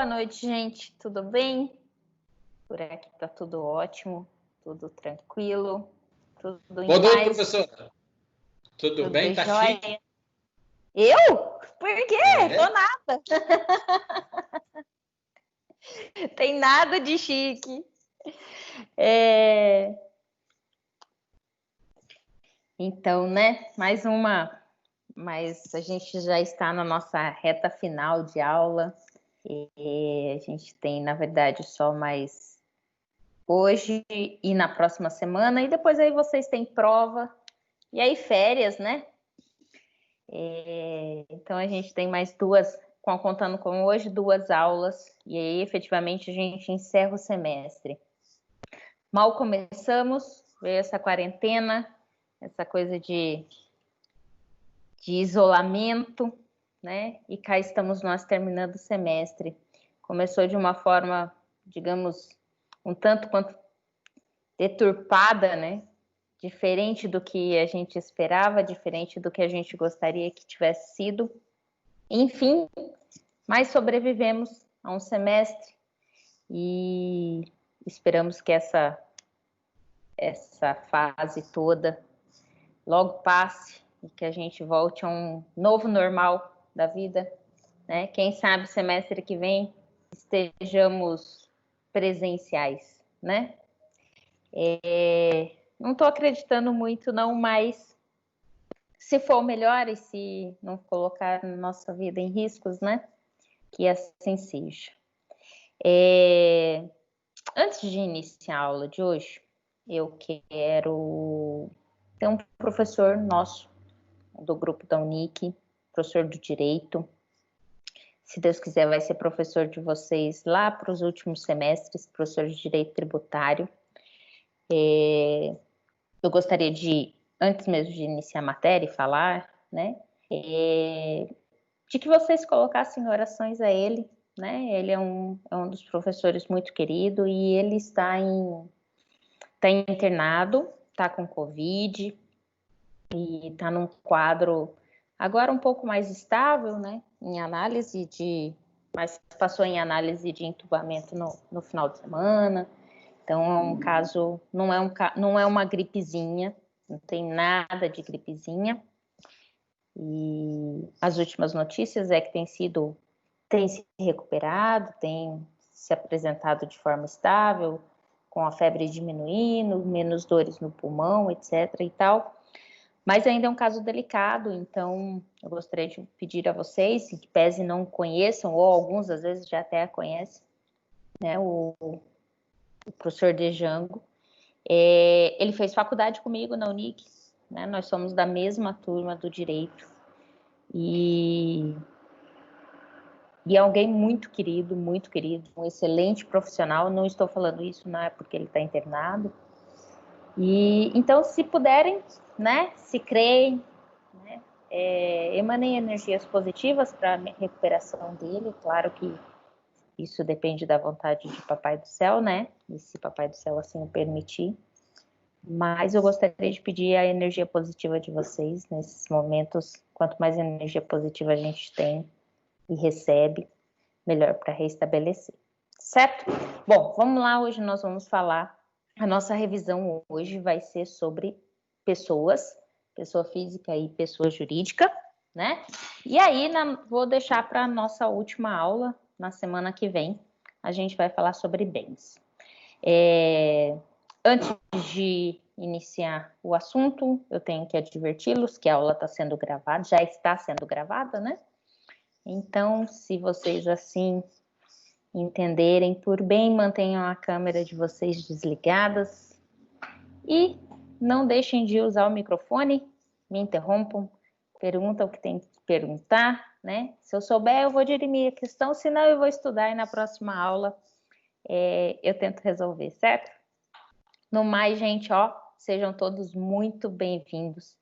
noite, gente. Tudo bem? Por aqui tá tudo ótimo, tudo tranquilo, tudo em Boa noite, paz. professora. Tudo bem? Tá jóia. chique. Eu? Por quê? É? Tô nada. Tem nada de chique. Então, né? Mas a gente já está na nossa reta final de aula. E a gente tem, na verdade, só mais hoje e na próxima semana. E depois aí vocês têm prova. E aí férias, né? Então a gente tem mais contando com hoje, 2 aulas, e aí efetivamente a gente encerra o semestre. Mal começamos, veio essa quarentena, essa coisa de isolamento, né? E cá estamos nós terminando o semestre. Começou de uma forma, digamos, um tanto quanto deturpada, né? Diferente do que a gente esperava, diferente do que a gente gostaria que tivesse sido. Enfim, mas sobrevivemos a um semestre e esperamos que essa fase toda logo passe e que a gente volte a um novo normal da vida, né? Quem sabe semestre que vem estejamos presenciais, né? Não estou acreditando muito não, mas se for melhor e se não colocar nossa vida em riscos, né? Que assim seja. Antes de iniciar a aula de hoje, eu quero ter um professor nosso, do grupo da Unic, professor do Direito. Se Deus quiser, vai ser professor de vocês lá para os últimos semestres, professor de Direito Tributário. Eu gostaria de, antes mesmo de iniciar a matéria e falar, né, de que vocês colocassem orações a ele, né? Ele é um dos professores muito querido e ele está internado, está com Covid e está num quadro agora um pouco mais estável, né? Mas passou em análise de entubamento no final de semana. Então é um caso, não é uma gripezinha, não tem nada de gripezinha. E as últimas notícias é que tem se recuperado, tem se apresentado de forma estável, com a febre diminuindo, menos dores no pulmão, etc. e tal. Mas ainda é um caso delicado, então eu gostaria de pedir a vocês, que pese não conheçam, ou alguns às vezes já até conhecem, né, o professor Django. Ele fez faculdade comigo na Unic, né, nós somos da mesma turma do Direito. E é alguém muito querido, um excelente profissional. Não estou falando isso, não é porque ele está internado. E então, se puderem, né, se creem, né, emanem energias positivas para a recuperação dele. Claro que isso depende da vontade de Papai do Céu, né? E se Papai do Céu assim o permitir. Mas eu gostaria de pedir a energia positiva de vocês nesses momentos. Quanto mais energia positiva a gente tem e recebe, melhor para restabelecer, certo? Bom, vamos lá, hoje nós vamos falar, a nossa revisão hoje vai ser sobre pessoa física e pessoa jurídica, né? E aí, vou deixar para a nossa última aula, na semana que vem, a gente vai falar sobre bens. Antes de iniciar o assunto, eu tenho que adverti-los que a aula está sendo gravada, já está sendo gravada, né? Então, se vocês assim entenderem por bem, mantenham a câmera de vocês desligadas e não deixem de usar o microfone, me interrompam, perguntam o que tem que perguntar, né? Se eu souber, eu vou dirimir a questão, senão eu vou estudar e na próxima aula eu tento resolver, certo? No mais, gente, sejam todos muito bem-vindos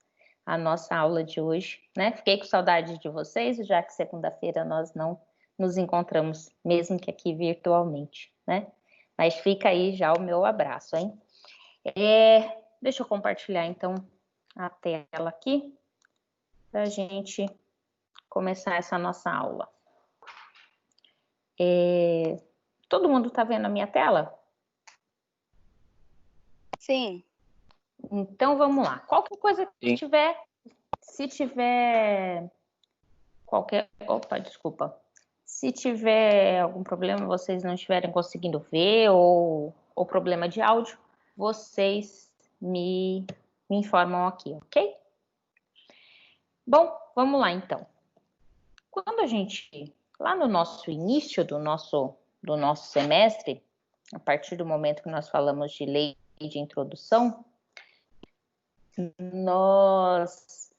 à nossa aula de hoje, né? Fiquei com saudade de vocês, já que segunda-feira nós não nos encontramos, mesmo que aqui virtualmente, né? Mas fica aí já o meu abraço, hein? Deixa eu compartilhar, então, a tela aqui, para a gente começar essa nossa aula. Todo mundo está vendo a minha tela? Sim. Então, vamos lá. Qualquer coisa que tiver, se tiver qualquer... Opa, desculpa. Se tiver algum problema, vocês não estiverem conseguindo ver ou problema de áudio, vocês me informam aqui, ok? Bom, vamos lá então. Quando a gente, lá no nosso início do nosso semestre, a partir do momento que nós falamos de lei de introdução, nós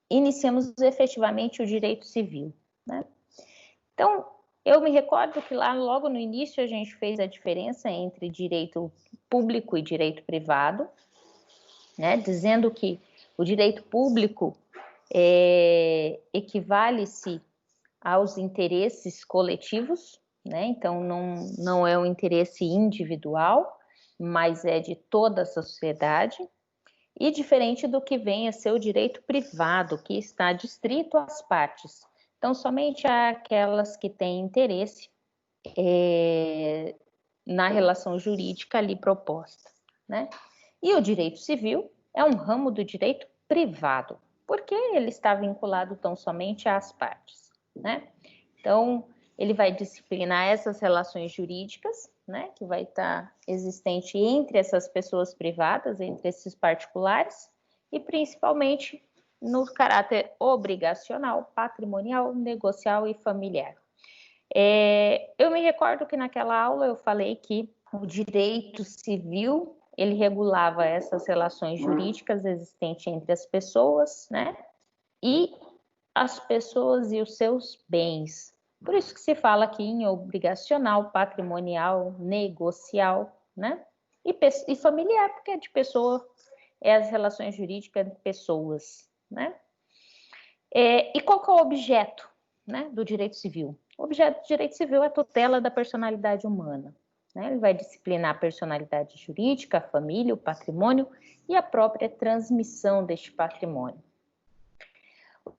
iniciamos efetivamente o direito civil, né? Então, eu me recordo que lá logo no início a gente fez a diferença entre direito público e direito privado, né? Dizendo que o direito público equivale-se aos interesses coletivos, né? Então, não é um interesse individual, mas é de toda a sociedade, e diferente do que vem a ser o direito privado, que está adstrito às partes. Então, somente aquelas que têm interesse na relação jurídica ali proposta, né? E o direito civil é um ramo do direito privado, porque ele está vinculado tão somente às partes, né? Então, ele vai disciplinar essas relações jurídicas, né, que vai estar existente entre essas pessoas privadas, entre esses particulares, e principalmente no caráter obrigacional, patrimonial, negocial e familiar. Eu me recordo que naquela aula eu falei que o direito civil, ele regulava essas relações jurídicas existentes entre as pessoas, né, e as pessoas e os seus bens. Por isso que se fala aqui em obrigacional, patrimonial, negocial, né? E familiar, porque é de pessoa, as relações jurídicas de pessoas, né? E qual que é o objeto, né, do direito civil? O objeto do direito civil é a tutela da personalidade humana, né? Ele vai disciplinar a personalidade jurídica, a família, o patrimônio e a própria transmissão deste patrimônio.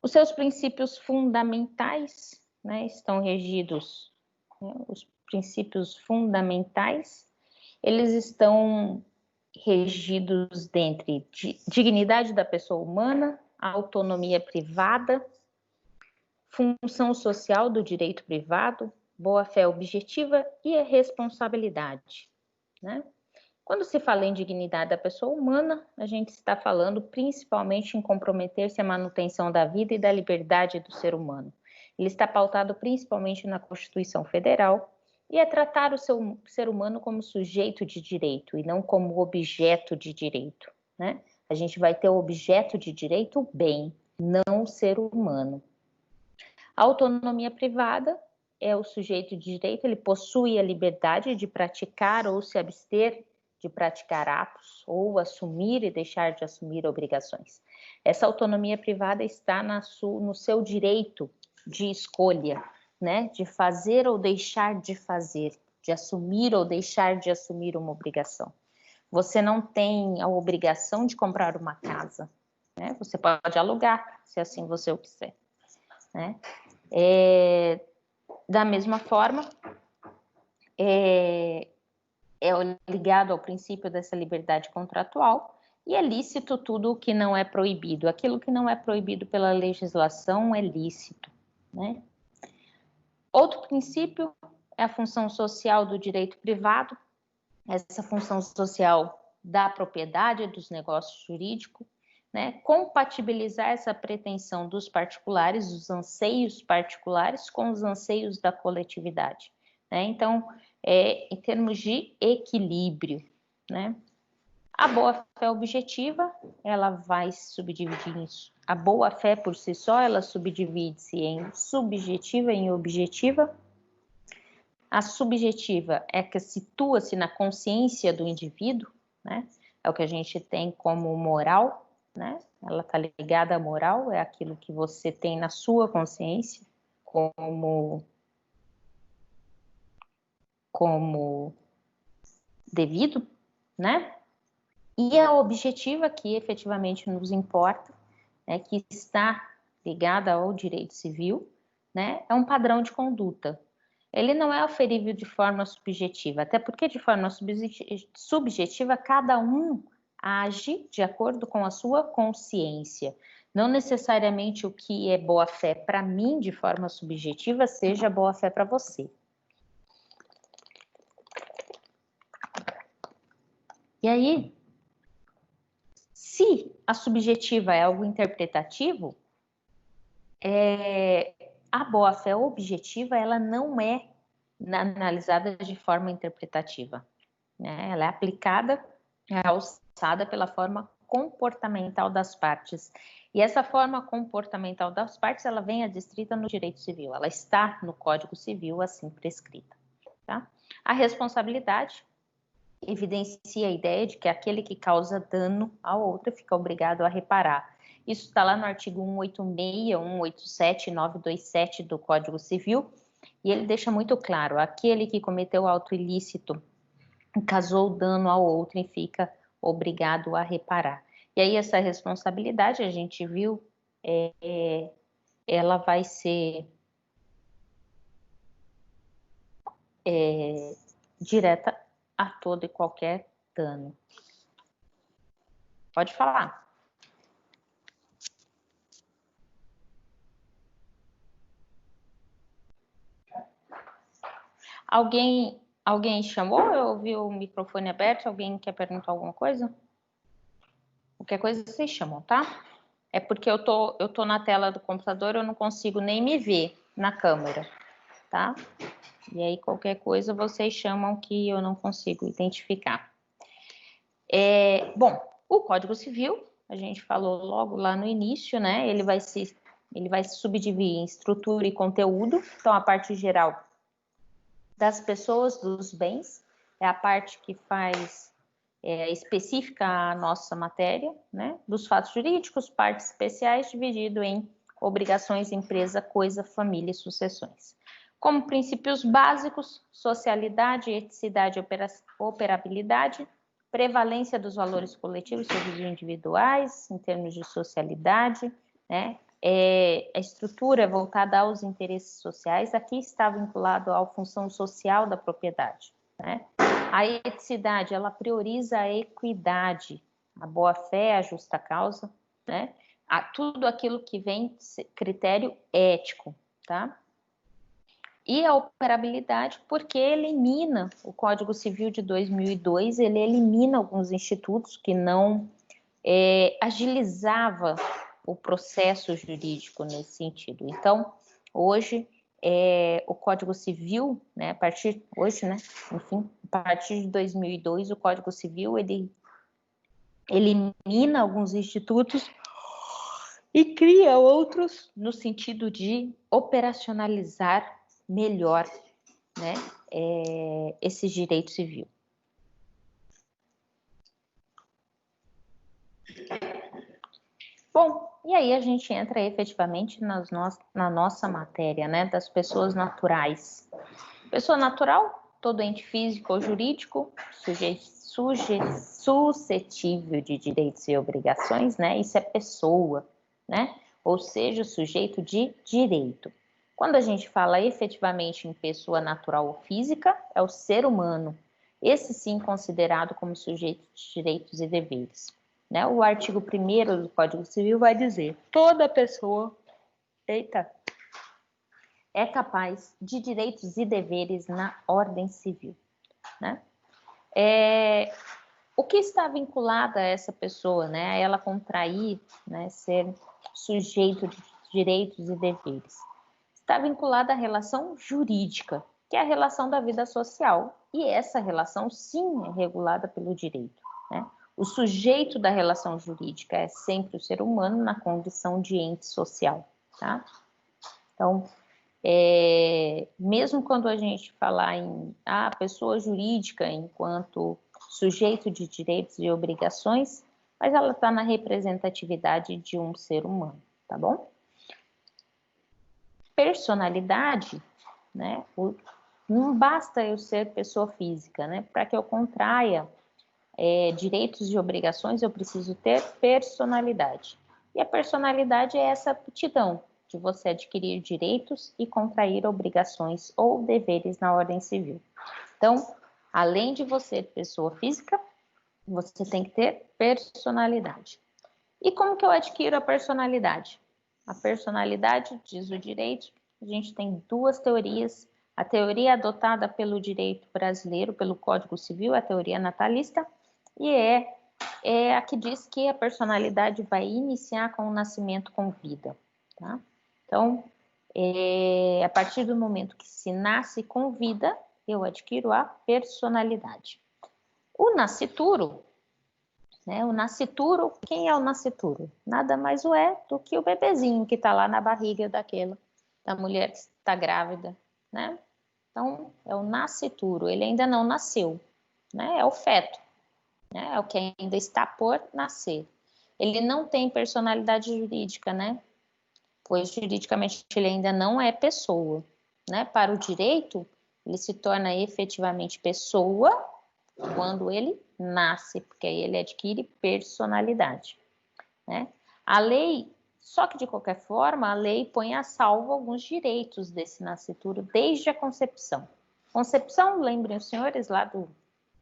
Os seus princípios fundamentais, né, estão regidos, né, os princípios fundamentais, eles estão regidos dentre dignidade da pessoa humana, autonomia privada, função social do direito privado, boa-fé objetiva e a responsabilidade, né? Quando se fala em dignidade da pessoa humana, a gente está falando principalmente em comprometer-se à manutenção da vida e da liberdade do ser humano. Ele está pautado principalmente na Constituição Federal e é tratar o ser humano como sujeito de direito e não como objeto de direito, né? A gente vai ter o objeto de direito, o bem, não o ser humano. A autonomia privada é o sujeito de direito, ele possui a liberdade de praticar ou se abster de praticar atos ou assumir e deixar de assumir obrigações. Essa autonomia privada está no seu direito de escolha, né? De fazer ou deixar de fazer, de assumir ou deixar de assumir uma obrigação. Você não tem a obrigação de comprar uma casa, né? Você pode alugar, se assim você o quiser, né? Da mesma forma, é ligado ao princípio dessa liberdade contratual e é lícito tudo o que não é proibido. Aquilo que não é proibido pela legislação é lícito, né? Outro princípio é a função social do direito privado, essa função social da propriedade dos negócios jurídicos, né? Compatibilizar essa pretensão dos particulares, os anseios particulares com os anseios da coletividade, né? Então, em termos de equilíbrio, né? A boa-fé objetiva, ela vai se subdividir nisso. A boa-fé por si só, ela subdivide-se em subjetiva e em objetiva. A subjetiva é que situa-se na consciência do indivíduo, né? É o que a gente tem como moral, né? Ela está ligada à moral, é aquilo que você tem na sua consciência como devido, né? E a objetiva, que efetivamente nos importa, né, que está ligada ao direito civil, né? É um padrão de conduta. Ele não é oferível de forma subjetiva, até porque de forma subjetiva cada um age de acordo com a sua consciência. Não necessariamente o que é boa-fé para mim de forma subjetiva seja boa-fé para você. E aí, se a subjetiva é algo interpretativo, a boa-fé objetiva, ela não é analisada de forma interpretativa, né? Ela é aplicada, é alçada pela forma comportamental das partes. E essa forma comportamental das partes, ela vem adstrita no direito civil, ela está no Código Civil assim prescrita, tá? A responsabilidade evidencia a ideia de que aquele que causa dano ao outro fica obrigado a reparar. Isso está lá no artigo 186, 187 e 927 do Código Civil, e ele deixa muito claro, aquele que cometeu auto ilícito causou dano ao outro e fica obrigado a reparar. E aí essa responsabilidade, a gente viu, ela vai ser direta a todo e qualquer dano. Pode falar. Alguém chamou? Eu ouvi o microfone aberto. Alguém quer perguntar alguma coisa? Qualquer coisa vocês chamam, tá? É porque eu tô na tela do computador, eu não consigo nem me ver na câmera, tá? E aí qualquer coisa vocês chamam que eu não consigo identificar. Bom, o Código Civil, a gente falou logo lá no início, né? Ele vai se subdividir em estrutura e conteúdo. Então, a parte geral das pessoas, dos bens, é a parte que faz específica à nossa matéria, né? Dos fatos jurídicos, partes especiais, dividido em obrigações, empresa, coisa, família e sucessões. Como princípios básicos, socialidade, eticidade e operabilidade, prevalência dos valores coletivos sobre os individuais, em termos de socialidade, né? A estrutura voltada aos interesses sociais, aqui está vinculado à função social da propriedade, né? A eticidade, ela prioriza a equidade, a boa-fé, a justa causa, né? Tudo aquilo que vem critério ético, tá? E a operabilidade, porque elimina o Código Civil de 2002, ele elimina alguns institutos que não agilizava o processo jurídico nesse sentido. Então, hoje, o Código Civil, né, a partir de 2002, o Código Civil, ele elimina alguns institutos e cria outros no sentido de operacionalizar melhor, né, esse direito civil. Bom, e aí a gente entra efetivamente na nossa matéria, né, das pessoas naturais. Pessoa natural, todo ente físico ou jurídico, suscetível de direitos e obrigações, né, isso é pessoa, né, ou seja, sujeito de direito. Quando a gente fala efetivamente em pessoa natural ou física, é o ser humano, esse sim considerado como sujeito de direitos e deveres. Né? O artigo 1º do Código Civil vai dizer: toda pessoa é capaz de direitos e deveres na ordem civil. Né? O que está vinculado a essa pessoa, né? A ela contrair, né, ser sujeito de direitos e deveres? Está vinculada à relação jurídica, que é a relação da vida social. E essa relação, sim, é regulada pelo direito. Né? O sujeito da relação jurídica é sempre o ser humano na condição de ente social. Tá? Então, mesmo quando a gente falar em pessoa jurídica enquanto sujeito de direitos e obrigações, mas ela está na representatividade de um ser humano, tá bom? Personalidade, né? Não basta eu ser pessoa física, né? Para que eu contraia direitos e obrigações, eu preciso ter personalidade. E a personalidade é essa aptidão, de você adquirir direitos e contrair obrigações ou deveres na ordem civil. Então, além de você ser pessoa física, você tem que ter personalidade. E como que eu adquiro a personalidade? A personalidade, diz o direito, a gente tem duas teorias. A teoria adotada pelo direito brasileiro, pelo Código Civil, a teoria natalista, e é a que diz que a personalidade vai iniciar com o nascimento com vida. Tá? Então, a partir do momento que se nasce com vida, eu adquiro a personalidade. O nascituro, né? O nascituro, quem é o nascituro? Nada mais é do que o bebezinho que está lá na barriga da mulher que está grávida, né? Então, é o nascituro, ele ainda não nasceu, né? É o feto, né? É o que ainda está por nascer. Ele não tem personalidade jurídica, né? Pois juridicamente ele ainda não é pessoa, né? Para o direito, ele se torna efetivamente pessoa quando ele nasce, porque aí ele adquire personalidade, né? A lei, só que de qualquer forma, a lei põe a salvo alguns direitos desse nascituro desde a concepção. Concepção, lembrem os senhores lá do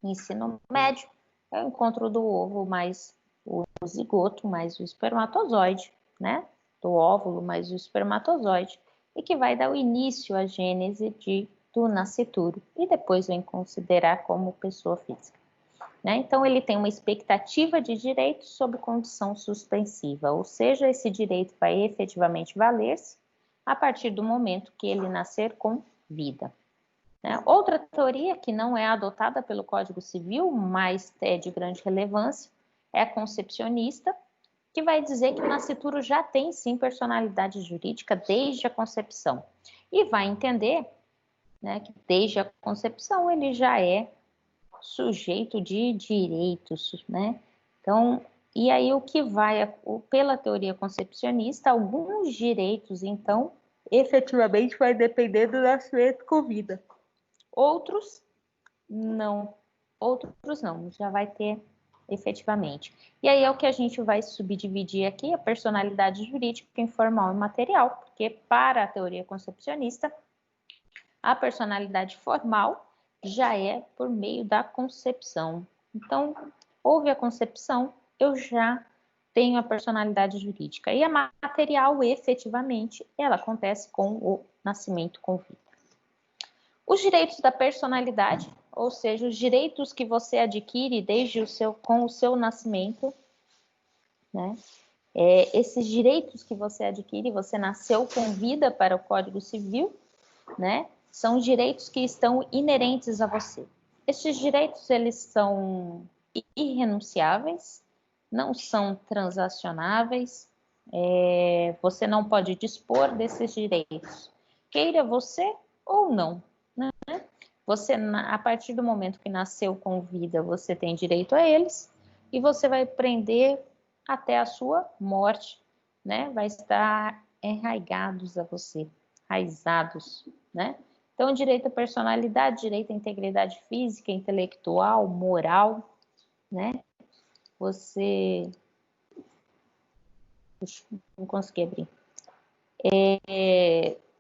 ensino médio, é o encontro do ovo mais o zigoto mais o espermatozoide, né? Do óvulo mais o espermatozoide, e que vai dar o início à gênese do nascituro, e depois vem considerar como pessoa física. Né? Então, ele tem uma expectativa de direito sob condição suspensiva, ou seja, esse direito vai efetivamente valer-se a partir do momento que ele nascer com vida. Né? Outra teoria que não é adotada pelo Código Civil, mas é de grande relevância, é a concepcionista, que vai dizer que o nascituro já tem sim personalidade jurídica desde a concepção, e vai entender, né, que desde a concepção ele já é sujeito de direitos, né? Então, e aí o que vai, pela teoria concepcionista, alguns direitos, então, efetivamente vai depender do nascimento com vida. Outros não, já vai ter efetivamente. E aí é o que a gente vai subdividir aqui, a personalidade jurídica em formal e material, porque para a teoria concepcionista, a personalidade formal já é por meio da concepção. Então, houve a concepção, eu já tenho a personalidade jurídica. E a material, efetivamente, ela acontece com o nascimento com vida. Os direitos da personalidade, ou seja, os direitos que você adquire com o seu nascimento, né? Esses direitos que você adquire, você nasceu com vida para o Código Civil, né? São direitos que estão inerentes a você. Estes direitos, eles são irrenunciáveis, não são transacionáveis, você não pode dispor desses direitos, queira você ou não, né? Você, a partir do momento que nasceu com vida, você tem direito a eles, e você vai prender até a sua morte, né? Vai estar enraigados a você, raizados, né? Então, direito à personalidade, direito à integridade física, intelectual, moral, né? Você... Puxa, não consegui abrir.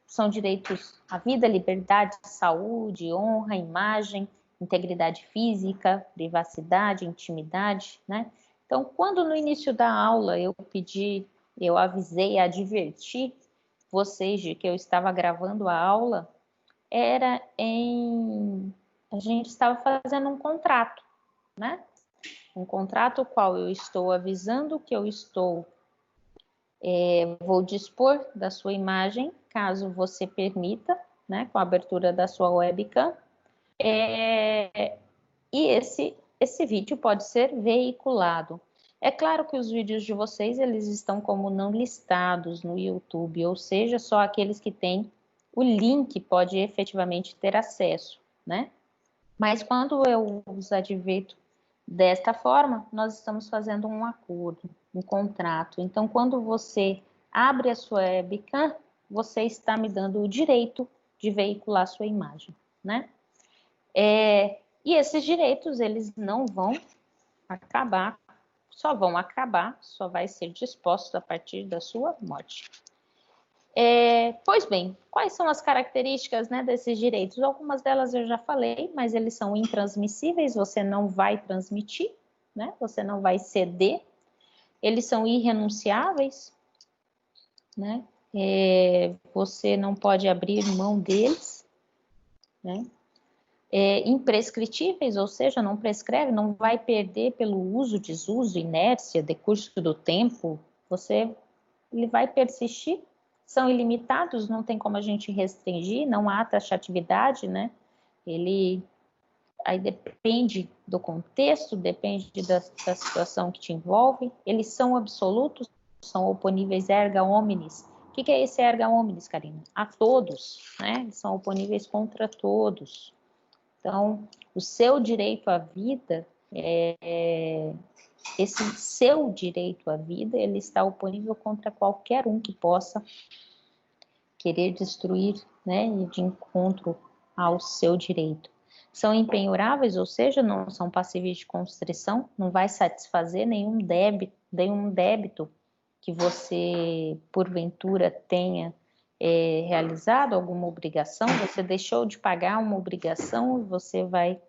São direitos à vida, liberdade, saúde, honra, imagem, integridade física, privacidade, intimidade, né? Então, quando no início da aula eu avisei, adverti vocês de que eu estava gravando a aula, a gente estava fazendo um contrato, né? Um contrato qual eu estou avisando que eu vou dispor da sua imagem, caso você permita, né? Com a abertura da sua webcam. E esse vídeo pode ser veiculado. É claro que os vídeos de vocês, eles estão como não listados no YouTube, ou seja, só aqueles que têm o link pode efetivamente ter acesso, né? Mas quando eu os adverto desta forma, nós estamos fazendo um acordo, um contrato. Então, quando você abre a sua webcam, você está me dando o direito de veicular sua imagem, né? E esses direitos, eles não vão acabar, só vai ser disposto a partir da sua morte. Pois bem, quais são as características, né, desses direitos? Algumas delas eu já falei, mas eles são intransmissíveis, você não vai transmitir, né? Você não vai ceder. Eles são irrenunciáveis, né? Você não pode abrir mão deles, né? Imprescritíveis, ou seja, não prescreve, não vai perder pelo uso, desuso, inércia, decurso do tempo, ele vai persistir, são ilimitados, não tem como a gente restringir, não há taxatividade, né? Aí depende do contexto, depende da situação que te envolve, eles são absolutos, são oponíveis erga omnes. O que é esse erga omnes, Karina? A todos, né? Eles são oponíveis contra todos. Então, o seu direito à vida, esse seu direito à vida, ele está oponível contra qualquer um que possa querer destruir, né, de encontro ao seu direito. São impenhoráveis, ou seja, não são passíveis de constrição, não vai satisfazer nenhum débito que você, porventura, tenha realizado, alguma obrigação, você deixou de pagar uma obrigação, você vai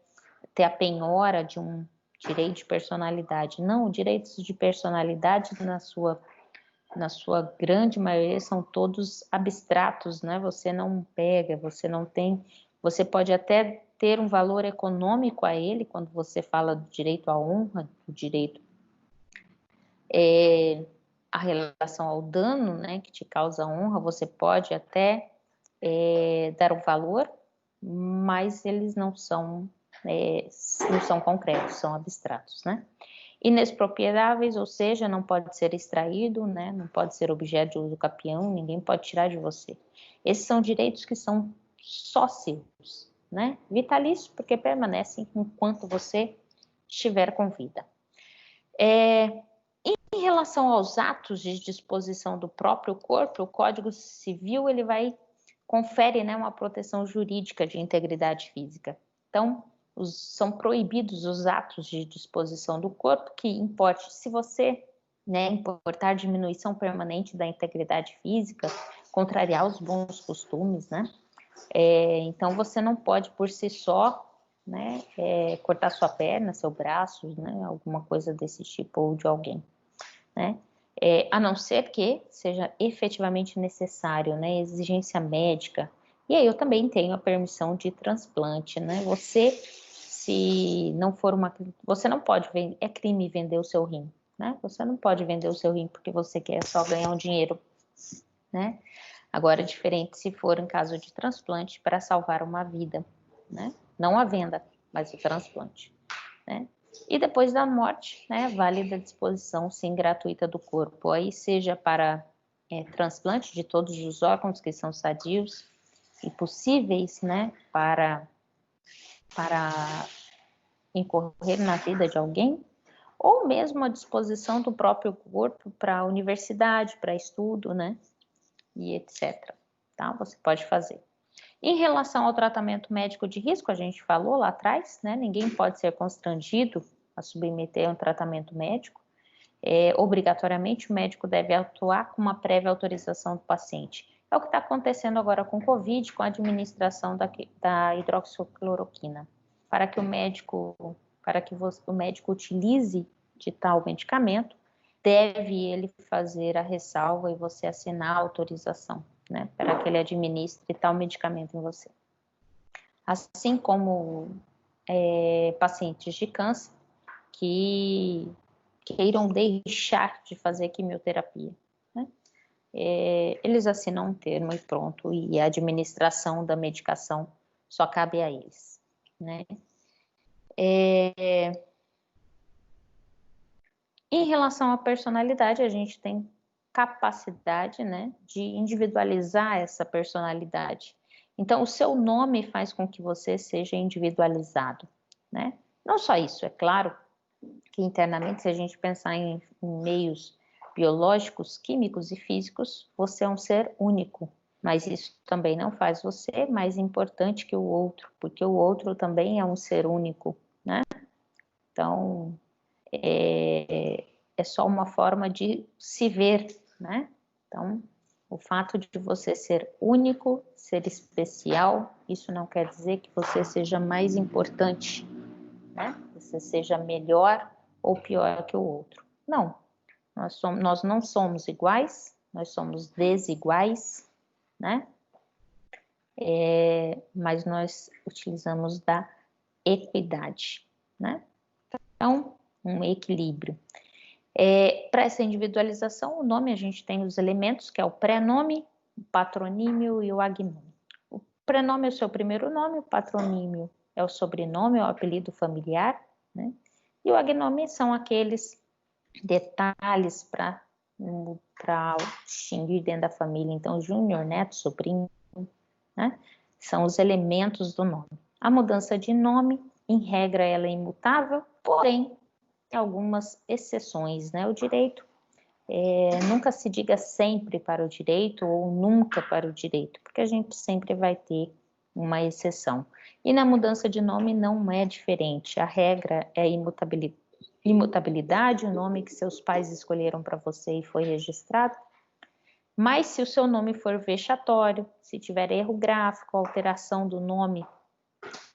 ter a penhora de um direito de personalidade. Não, direitos de personalidade na sua grande maioria são todos abstratos, né? Você não pega, você não tem, você pode até ter um valor econômico a ele quando você fala do direito à honra, do direito a relação ao dano, né, que te causa honra, você pode até dar um valor, mas eles não são concretos, são abstratos, né? Inexpropriáveis, ou seja, não pode ser extraído, né? Não pode ser objeto de uso capião, ninguém pode tirar de você. Esses são direitos que são só seus, né? Vitalícios, porque permanecem enquanto você estiver com vida. Em relação aos atos de disposição do próprio corpo, o Código Civil ele confere, né, uma proteção jurídica de integridade física. Então, são proibidos os atos de disposição do corpo que importe, se você, né, importar diminuição permanente da integridade física, contrariar os bons costumes, né? Então, você não pode por si só, né, cortar sua perna, seu braço, né, alguma coisa desse tipo, ou de alguém, né? A não ser que seja efetivamente necessário, né, exigência médica. E aí eu também tenho a permissão de transplante, né? Você, se não for você não pode vender, é crime vender o seu rim, né? Você não pode vender o seu rim porque você quer só ganhar um dinheiro, né? Agora é diferente se for em caso de transplante para salvar uma vida, né? Não a venda, mas o transplante, né? E depois da morte, né, válida disposição, sim, gratuita do corpo, aí seja para transplante de todos os órgãos que são sadios e possíveis, né, para incorrer na vida de alguém, ou mesmo a disposição do próprio corpo para a universidade, para estudo, né, e etc. Tá? Você pode fazer. Em relação ao tratamento médico de risco, a gente falou lá atrás, né? Ninguém pode ser constrangido a submeter a um tratamento médico. Obrigatoriamente, o médico deve atuar com uma prévia autorização do paciente. É o que está acontecendo agora com o Covid, com a administração da hidroxicloroquina. Para que o médico utilize de tal medicamento, deve ele fazer a ressalva e você assinar a autorização, né, para que ele administre tal medicamento em você. Assim como pacientes de câncer que queiram deixar de fazer quimioterapia, né? Eles assinam um termo e pronto, e a administração da medicação só cabe a eles, né? Em relação à personalidade, a gente tem capacidade, né, de individualizar essa personalidade. Então, o seu nome faz com que você seja individualizado, né? Não só isso, é claro que internamente, se a gente pensar em meios biológicos, químicos e físicos, você é um ser único, mas isso também não faz você mais importante que o outro, porque o outro também é um ser único, né? Então, é só uma forma de se ver, né? Então, O fato de você ser único, ser especial, isso não quer dizer que você seja mais importante, né? Você seja melhor ou pior que o outro. Não, nós não somos iguais, nós somos desiguais, né? Mas nós utilizamos da equidade, né? Então, um equilíbrio. Para essa individualização, o nome a gente tem os elementos, que é o prenome, o patronímio e o agnômio. O prenome é o seu primeiro nome, o patronímio é o sobrenome, é o apelido familiar, né? E o agnômio são aqueles detalhes para distinguir dentro da família. Então, júnior, neto, sobrinho, né? São os elementos do nome. A mudança de nome, em regra, ela é imutável, porém, tem algumas exceções, né? O direito, nunca se diga sempre para o direito ou nunca para o direito, porque a gente sempre vai ter uma exceção. E na mudança de nome não é diferente, a regra é imutabilidade, o nome que seus pais escolheram para você e foi registrado. Mas se o seu nome for vexatório, se tiver erro gráfico, alteração do nome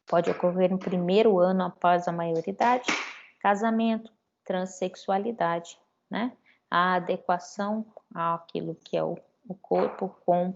pode ocorrer no primeiro ano após a maioridade, casamento, transexualidade, né? A adequação àquilo que é o corpo com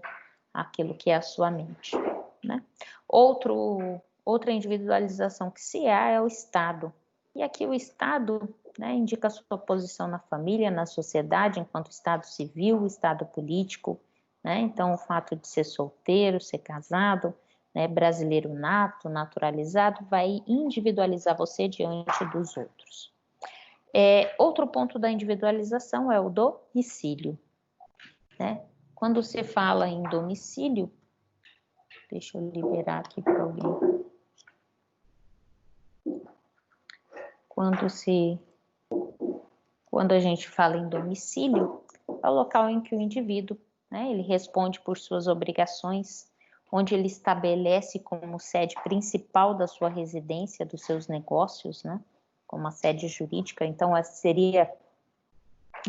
aquilo que é a sua mente, né? Outra individualização que se há é o Estado. E aqui o Estado, né, indica a sua posição na família, na sociedade, enquanto Estado civil, Estado político, né? Então, o fato de ser solteiro, ser casado, né, brasileiro nato, naturalizado, vai individualizar você diante dos outros. Outro ponto da individualização é o domicílio, né? Quando se fala em domicílio, deixa eu liberar aqui para alguém. Quando a gente fala em domicílio, é o local em que o indivíduo, né, ele responde por suas obrigações, onde ele estabelece como sede principal da sua residência, dos seus negócios, né, como a sede jurídica. Então, essa seria,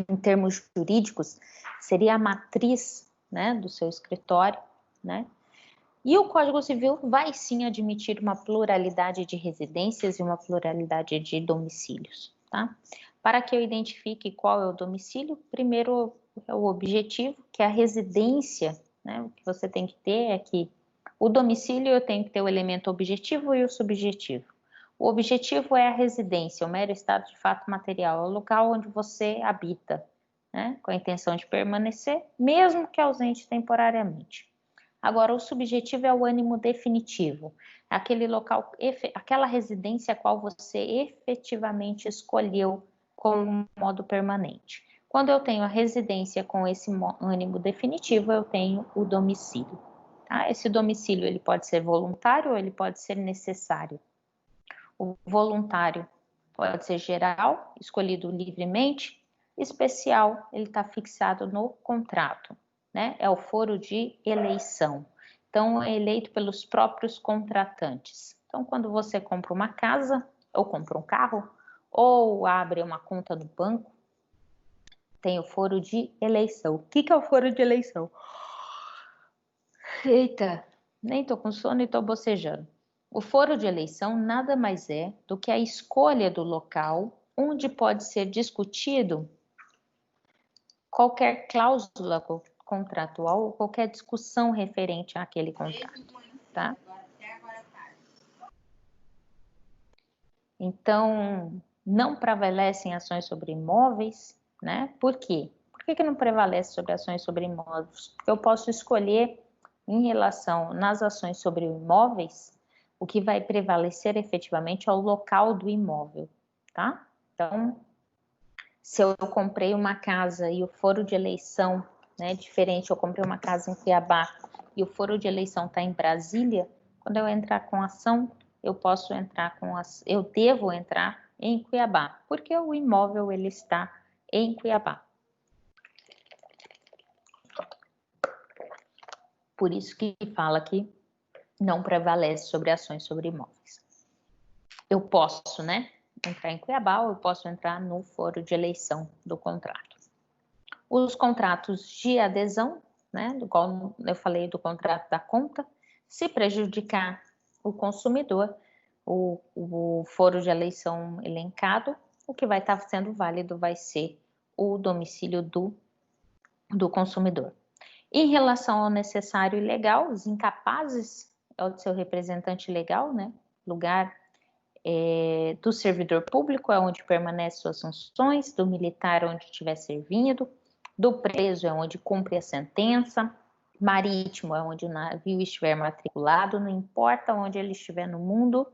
em termos jurídicos, seria a matriz, né, do seu escritório, né. E o Código Civil vai sim admitir uma pluralidade de residências e uma pluralidade de domicílios, tá? Para que eu identifique qual é o domicílio, primeiro é o objetivo, que é a residência, né? O que você tem que ter é que o domicílio eu tenho que ter o elemento objetivo e o subjetivo. O objetivo é a residência, o mero estado de fato material, é o local onde você habita, né? Com a intenção de permanecer, mesmo que ausente temporariamente. Agora, o subjetivo é o ânimo definitivo, aquele local, aquela residência a qual você efetivamente escolheu como modo permanente. Quando eu tenho a residência com esse ânimo definitivo, eu tenho o domicílio. Tá? Esse domicílio ele pode ser voluntário ou ele pode ser necessário. O voluntário pode ser geral, escolhido livremente, especial, ele está fixado no contrato. Né? É o foro de eleição. Então, é eleito pelos próprios contratantes. Então, quando você compra uma casa, ou compra um carro, ou abre uma conta no banco, tem o foro de eleição. O que é o foro de eleição? Eita, nem tô com sono e tô bocejando. O foro de eleição nada mais é do que a escolha do local onde pode ser discutido qualquer cláusula contratual ou qualquer discussão referente àquele contrato, tá? Então, não prevalecem ações sobre imóveis, né? Por quê? Por que não prevalece sobre ações sobre imóveis? Porque eu posso escolher, em relação nas ações sobre imóveis, o que vai prevalecer efetivamente é o local do imóvel, tá? Então, se eu comprei uma casa e o foro de eleição, né, diferente, eu comprei uma casa em Cuiabá e o foro de eleição está em Brasília, quando eu entrar com ação, eu posso entrar eu devo entrar em Cuiabá, porque o imóvel ele está em Cuiabá. Por isso que fala que não prevalece sobre ações sobre imóveis. Eu posso, né, entrar em Cuiabá ou eu posso entrar no foro de eleição do contrato. Os contratos de adesão, né? Igual eu falei do contrato da conta, se prejudicar o consumidor, o foro de eleição elencado, o que vai estar sendo válido vai ser o domicílio do consumidor. Em relação ao necessário e legal, os incapazes é o do seu representante legal, né? Lugar do servidor público é onde permanecem suas funções, do militar onde estiver servindo, do preso é onde cumpre a sentença, marítimo é onde o navio estiver matriculado, não importa onde ele estiver no mundo,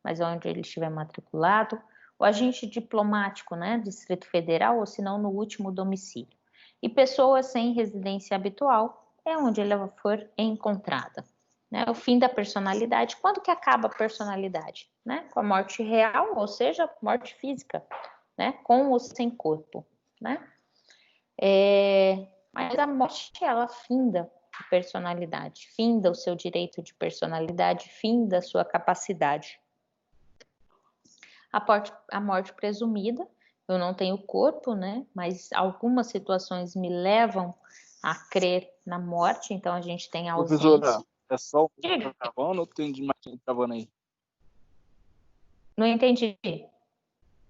mas onde ele estiver matriculado, o agente diplomático, né, Distrito Federal, ou se não no último domicílio. E pessoa sem residência habitual é onde ela for encontrada. Né? O fim da personalidade, quando que acaba a personalidade? Né? Com a morte real, ou seja, morte física, né? Com ou sem corpo. Né? Mas a morte, ela finda a personalidade, finda o seu direito de personalidade, finda a sua capacidade. A morte presumida, eu não tenho corpo, né? Mas algumas situações me levam a crer na morte, então a gente tem a ausência. Professora, é só o que tá travando ou tem mais gente travando aí? Não entendi.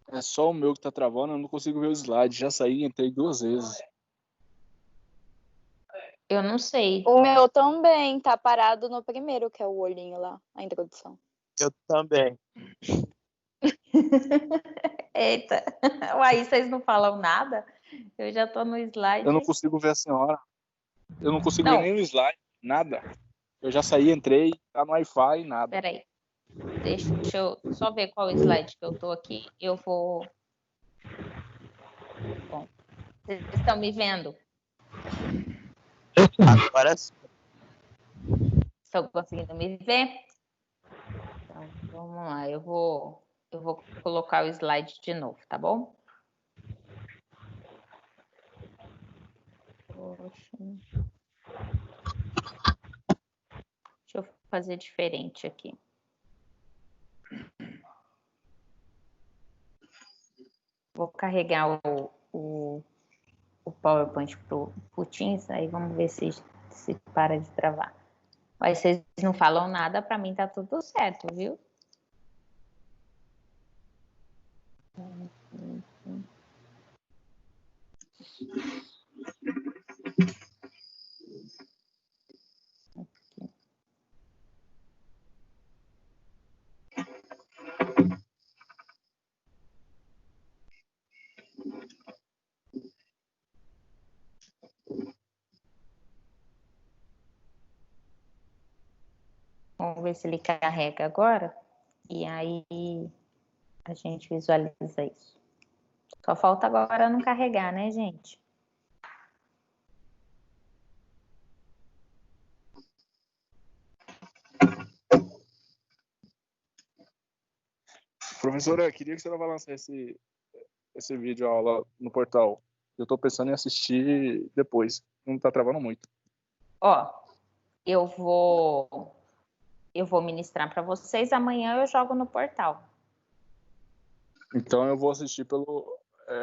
É só o meu que tá travando, eu não consigo ver o slide. Já saí e entrei 2 vezes. Eu não sei. O meu também tá parado no primeiro, que é o olhinho lá, a introdução. Eu também. Eita, uai, vocês não falam nada? Eu já tô no slide. Eu não consigo ver a senhora. Eu não consigo ver nem o slide, nada. Eu já saí, entrei, tá no Wi-Fi, nada. Peraí, deixa eu só ver qual slide que eu tô aqui. Eu vou... Bom, vocês estão me vendo? Parece. Estão conseguindo me ver? Então, vamos lá, eu vou colocar o slide de novo, tá bom? Poxa. Deixa eu fazer diferente aqui. Vou carregar o PowerPoint pro Teams, aí vamos ver se para de travar. Mas vocês não falam nada, para mim tá tudo certo, viu? Vamos ver se ele carrega agora. E aí a gente visualiza isso. Só falta agora não carregar, né, gente? Professora, eu queria que a senhora vai lançar esse vídeo aula no portal. Eu tô pensando em assistir depois. Não tá travando muito. Ó, eu vou ministrar para vocês. Amanhã eu jogo no portal. Então eu vou assistir pelo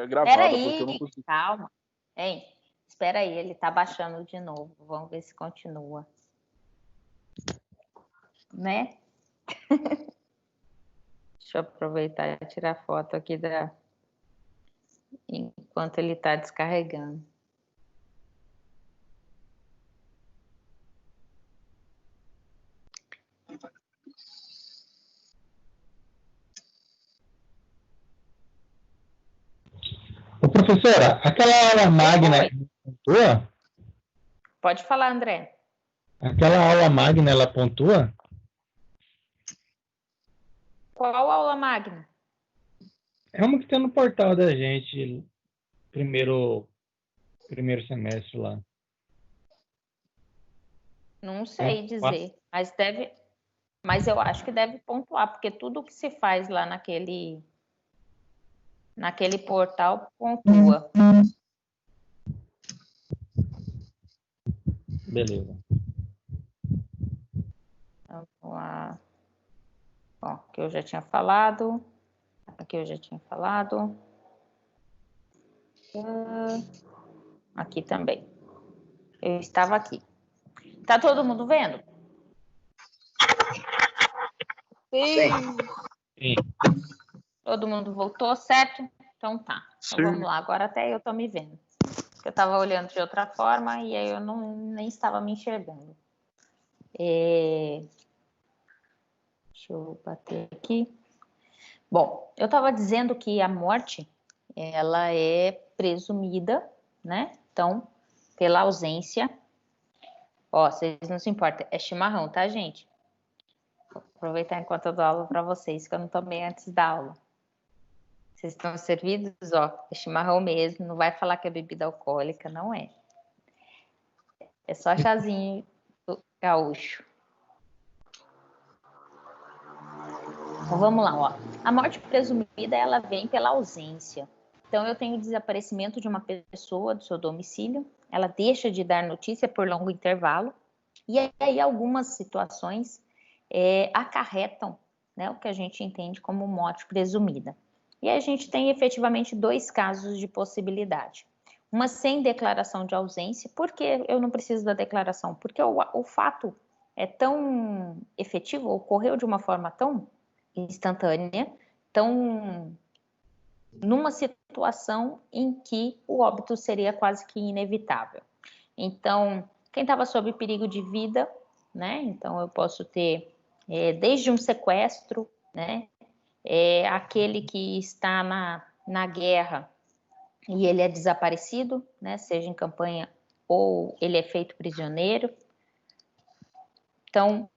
gravado, porque eu não consigo. Calma. Hein? Espera aí, ele tá baixando de novo. Vamos ver se continua. Né? Deixa eu aproveitar e tirar foto aqui enquanto ele está descarregando. Ô, professora, aquela aula magna pontua? Pode falar, André. Aquela aula magna, ela pontua? Qual aula magna? É uma que tem no portal da gente, primeiro semestre lá. Não sei dizer, mas eu acho que deve pontuar, porque tudo que se faz lá naquele portal pontua. Beleza. Vamos lá. Bom, aqui eu já tinha falado. Aqui também. Eu estava aqui. Tá todo mundo vendo? Sim. Sim. Todo mundo voltou, certo? Então tá. Então vamos lá. Agora até eu tô me vendo. Eu estava olhando de outra forma e aí eu nem estava me enxergando. Deixa eu bater aqui. Bom, eu estava dizendo que a morte, ela é presumida, né? Então, pela ausência. Ó, vocês não se importam, é chimarrão, tá, gente? Vou aproveitar enquanto eu dou aula para vocês, que eu não tomei antes da aula. Vocês estão servidos? Ó, é chimarrão mesmo, não vai falar que é bebida alcoólica, não é. É só chazinho do gaúcho. Então vamos lá, ó. A morte presumida, ela vem pela ausência. Então eu tenho desaparecimento de uma pessoa do seu domicílio, ela deixa de dar notícia por longo intervalo, e aí algumas situações acarretam, né, o que a gente entende como morte presumida. E a gente tem efetivamente 2 casos de possibilidade. Uma sem declaração de ausência. Por que eu não preciso da declaração? Porque o fato é tão efetivo, ocorreu de uma forma tão instantânea, tão numa situação em que o óbito seria quase que inevitável. Então, quem estava sob perigo de vida, né? Então eu posso ter desde um sequestro, né? Aquele que está na guerra e ele é desaparecido, né? Seja em campanha ou ele é feito prisioneiro. Então,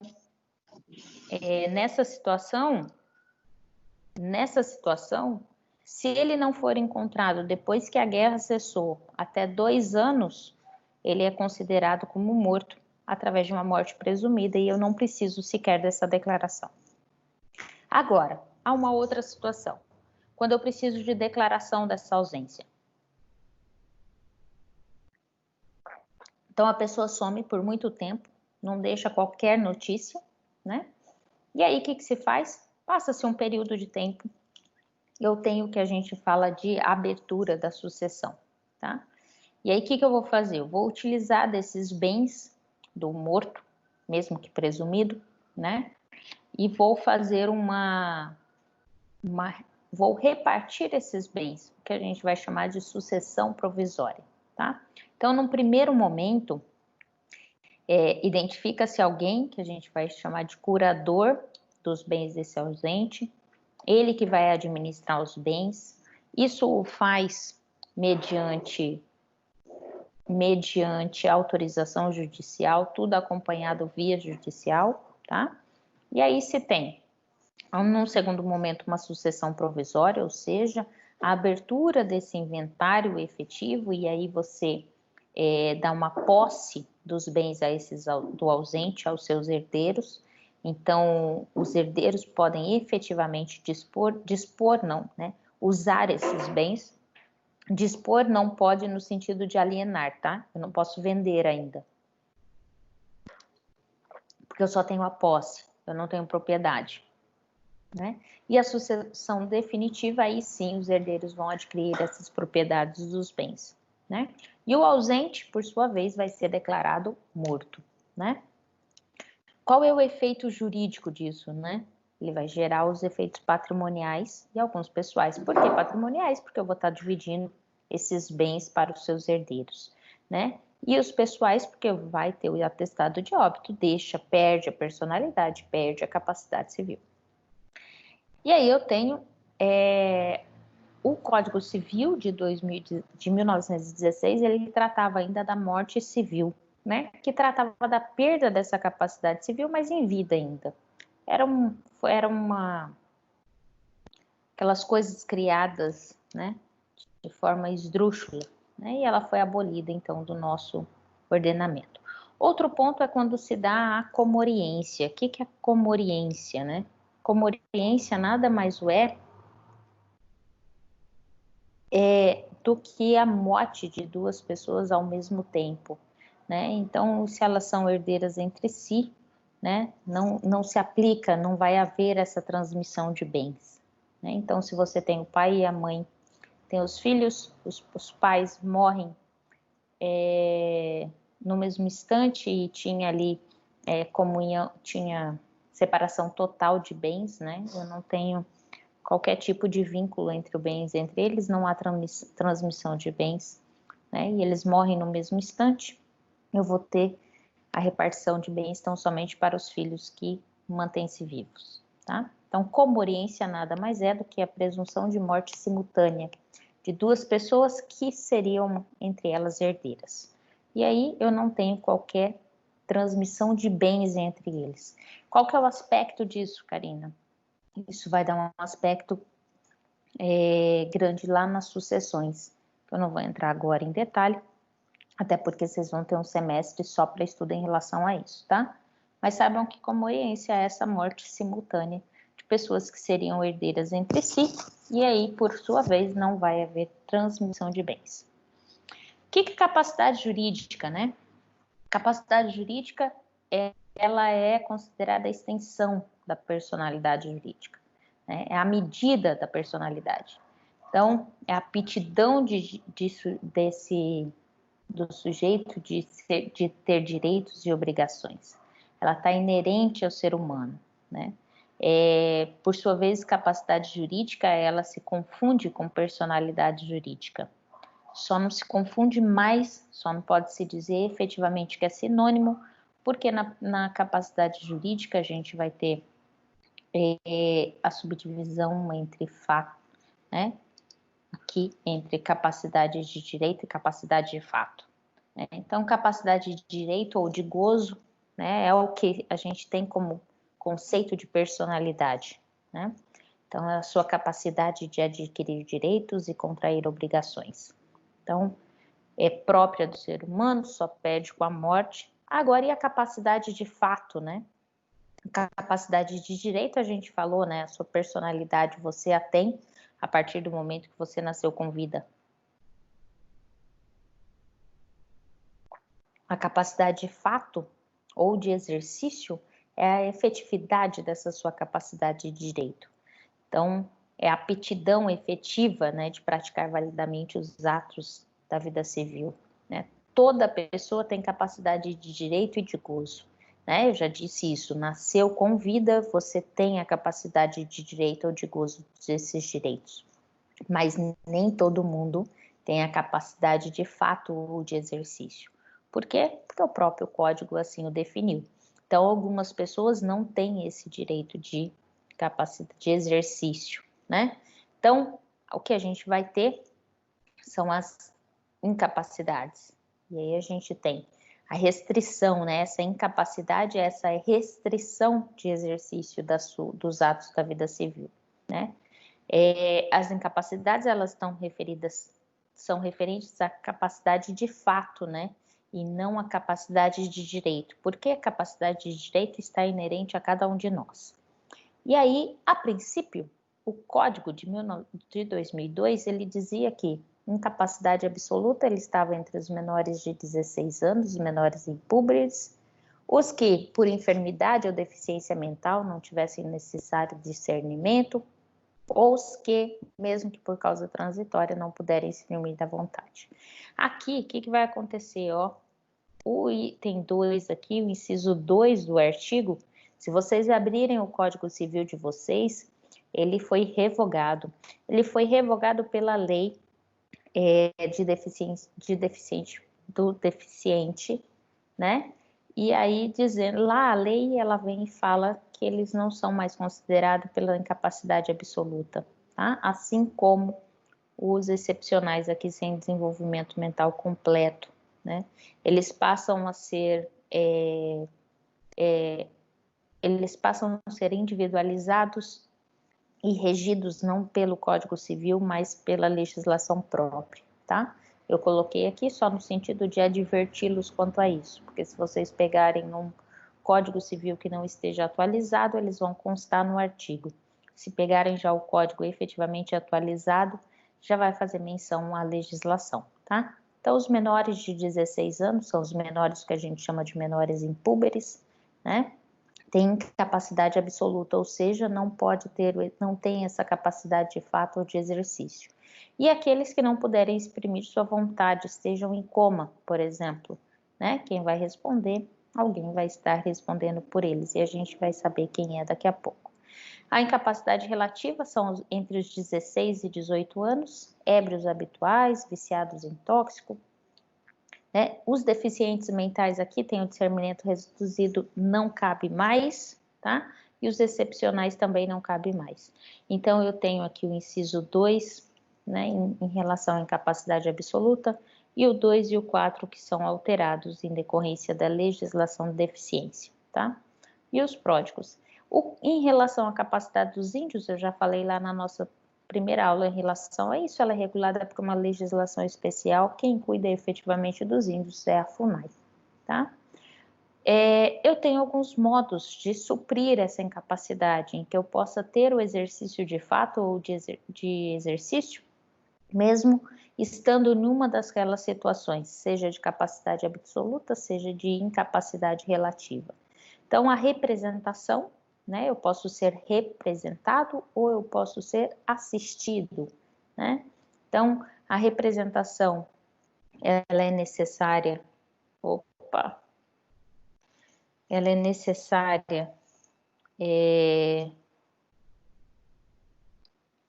nessa situação, se ele não for encontrado depois que a guerra cessou, até 2 anos, ele é considerado como morto através de uma morte presumida e eu não preciso sequer dessa declaração. Agora, há uma outra situação, quando eu preciso de declaração dessa ausência. Então, a pessoa some por muito tempo, não deixa qualquer notícia, né? E aí, o que se faz? Passa-se um período de tempo, eu tenho o que a gente fala de abertura da sucessão, tá? E aí, o que eu vou fazer? Eu vou utilizar desses bens do morto, mesmo que presumido, né? E vou fazer vou repartir esses bens, que a gente vai chamar de sucessão provisória, tá? Então, num primeiro momento, identifica-se alguém que a gente vai chamar de curador dos bens desse ausente, ele que vai administrar os bens. Isso o faz mediante autorização judicial, tudo acompanhado via judicial, tá? E aí se tem, num segundo momento, uma sucessão provisória, ou seja, a abertura desse inventário efetivo, e aí você dá uma posse dos bens do ausente aos seus herdeiros. Então, os herdeiros podem efetivamente usar esses bens. Dispor não pode no sentido de alienar, tá? Eu não posso vender ainda. Porque eu só tenho a posse, eu não tenho propriedade, né? E a sucessão definitiva, aí sim, os herdeiros vão adquirir essas propriedades dos bens, né? E o ausente, por sua vez, vai ser declarado morto, né? Qual é o efeito jurídico disso, né? Ele vai gerar os efeitos patrimoniais e alguns pessoais. Por que patrimoniais? Porque eu vou estar dividindo esses bens para os seus herdeiros, né? E os pessoais, porque vai ter o atestado de óbito, perde a personalidade, perde a capacidade civil. E aí eu tenho o Código Civil de 1916, ele tratava ainda da morte civil, né? Que tratava da perda dessa capacidade civil, mas em vida ainda. Aquelas coisas criadas, né? De forma esdrúxula, né? E ela foi abolida, então, do nosso ordenamento. Outro ponto é quando se dá a comoriência. O que é a comoriência, né? Comoriência nada mais do que a morte de 2 pessoas ao mesmo tempo, né? Então, se elas são herdeiras entre si, né? Não se aplica, não vai haver essa transmissão de bens, né? Então, se você tem o pai e a mãe, tem os filhos, os pais morrem no mesmo instante e tinha ali comunhão, tinha separação total de bens, né? Eu não tenho qualquer tipo de vínculo entre os bens, entre eles não há transmissão de bens, né? E eles morrem no mesmo instante, eu vou ter a repartição de bens tão somente para os filhos que mantêm-se vivos, tá? Então, comoriência nada mais é do que a presunção de morte simultânea de duas pessoas que seriam, entre elas, herdeiras. E aí, eu não tenho qualquer transmissão de bens entre eles. Qual que é o aspecto disso, Karina? Isso vai dar um aspecto grande lá nas sucessões. Eu não vou entrar agora em detalhe, até porque vocês vão ter um semestre só para estudo em relação a isso, tá? Mas saibam que comoriência é essa morte simultânea de pessoas que seriam herdeiras entre si, e aí, por sua vez, não vai haver transmissão de bens. O que é capacidade jurídica, né? Capacidade jurídica, ela é considerada a extensão da personalidade jurídica, né? É a medida da personalidade. Então, é a aptidão do sujeito de ter direitos e obrigações. Ela está inerente ao ser humano, né? Por sua vez, capacidade jurídica, ela se confunde com personalidade jurídica. Só não se confunde mais, só não pode se dizer efetivamente que é sinônimo, porque na capacidade jurídica a gente vai ter a subdivisão entre fato, né? Aqui entre capacidade de direito e capacidade de fato, né? Então, capacidade de direito ou de gozo, né, é o que a gente tem como conceito de personalidade, né? Então, é a sua capacidade de adquirir direitos e contrair obrigações. Então, é própria do ser humano, só perde com a morte. Agora, e a capacidade de fato, né? A capacidade de direito, a gente falou, né? A sua personalidade você a tem a partir do momento que você nasceu com vida. A capacidade de fato ou de exercício é a efetividade dessa sua capacidade de direito. Então, é a aptidão efetiva, né, de praticar validamente os atos da vida civil, né? Toda pessoa tem capacidade de direito e de gozo, né? Eu já disse isso, nasceu com vida, você tem a capacidade de direito ou de gozo desses direitos. Mas nem todo mundo tem a capacidade de fato ou de exercício. Por quê? Porque o próprio código assim o definiu. Então, algumas pessoas não têm esse direito de capacidade de exercício, né? Então, o que a gente vai ter são as incapacidades. E aí a gente tem a restrição, né? Essa incapacidade, essa restrição de exercício dos atos da vida civil, né? As incapacidades, elas são referentes à capacidade de fato, né? E não à capacidade de direito, porque a capacidade de direito está inerente a cada um de nós. E aí, a princípio, o Código de 2002, ele dizia que incapacidade absoluta, ele estava entre os menores de 16 anos, os menores impúberes, os que, por enfermidade ou deficiência mental, não tivessem necessário discernimento, ou os que, mesmo que por causa transitória, não puderem exprimir da vontade. Aqui, o que vai acontecer? Ó, o item 2 aqui, o inciso 2 do artigo, se vocês abrirem o Código Civil de vocês, ele foi revogado. Ele foi revogado pela lei do deficiente, né? E aí, dizendo, lá a lei, ela vem e fala que eles não são mais considerados pela incapacidade absoluta, tá? Assim como os excepcionais aqui sem desenvolvimento mental completo, né? Eles passam a ser individualizados e regidos não pelo Código Civil, mas pela legislação própria, tá? Eu coloquei aqui só no sentido de adverti-los quanto a isso, porque se vocês pegarem um Código Civil que não esteja atualizado, eles vão constar no artigo. Se pegarem já o código efetivamente atualizado, já vai fazer menção à legislação, tá? Então, os menores de 16 anos são os menores que a gente chama de menores impúberes, né? Tem incapacidade absoluta, ou seja, não tem essa capacidade de fato ou de exercício. E aqueles que não puderem exprimir sua vontade, estejam em coma, por exemplo, né? Quem vai responder, alguém vai estar respondendo por eles, e a gente vai saber quem é daqui a pouco. A incapacidade relativa são entre os 16 e 18 anos, ébrios habituais, viciados em tóxico, né? Os deficientes mentais aqui têm o discernimento reduzido, não cabe mais, tá? E os excepcionais também não cabe mais. Então, eu tenho aqui o inciso 2, né, em relação à incapacidade absoluta, e o 2 e o 4 que são alterados em decorrência da legislação de deficiência, tá? E os pródigos. Em relação à capacidade dos índios, eu já falei lá na nossa primeira aula em relação a isso, ela é regulada por uma legislação especial, quem cuida efetivamente dos índios é a FUNAI, tá? Eu tenho alguns modos de suprir essa incapacidade, em que eu possa ter o exercício de fato ou de exercício, mesmo estando numa daquelas situações, seja de capacidade absoluta, seja de incapacidade relativa. Então, a representação, né, eu posso ser representado ou eu posso ser assistido, né? Então, a representação, ela é necessária, ela é necessária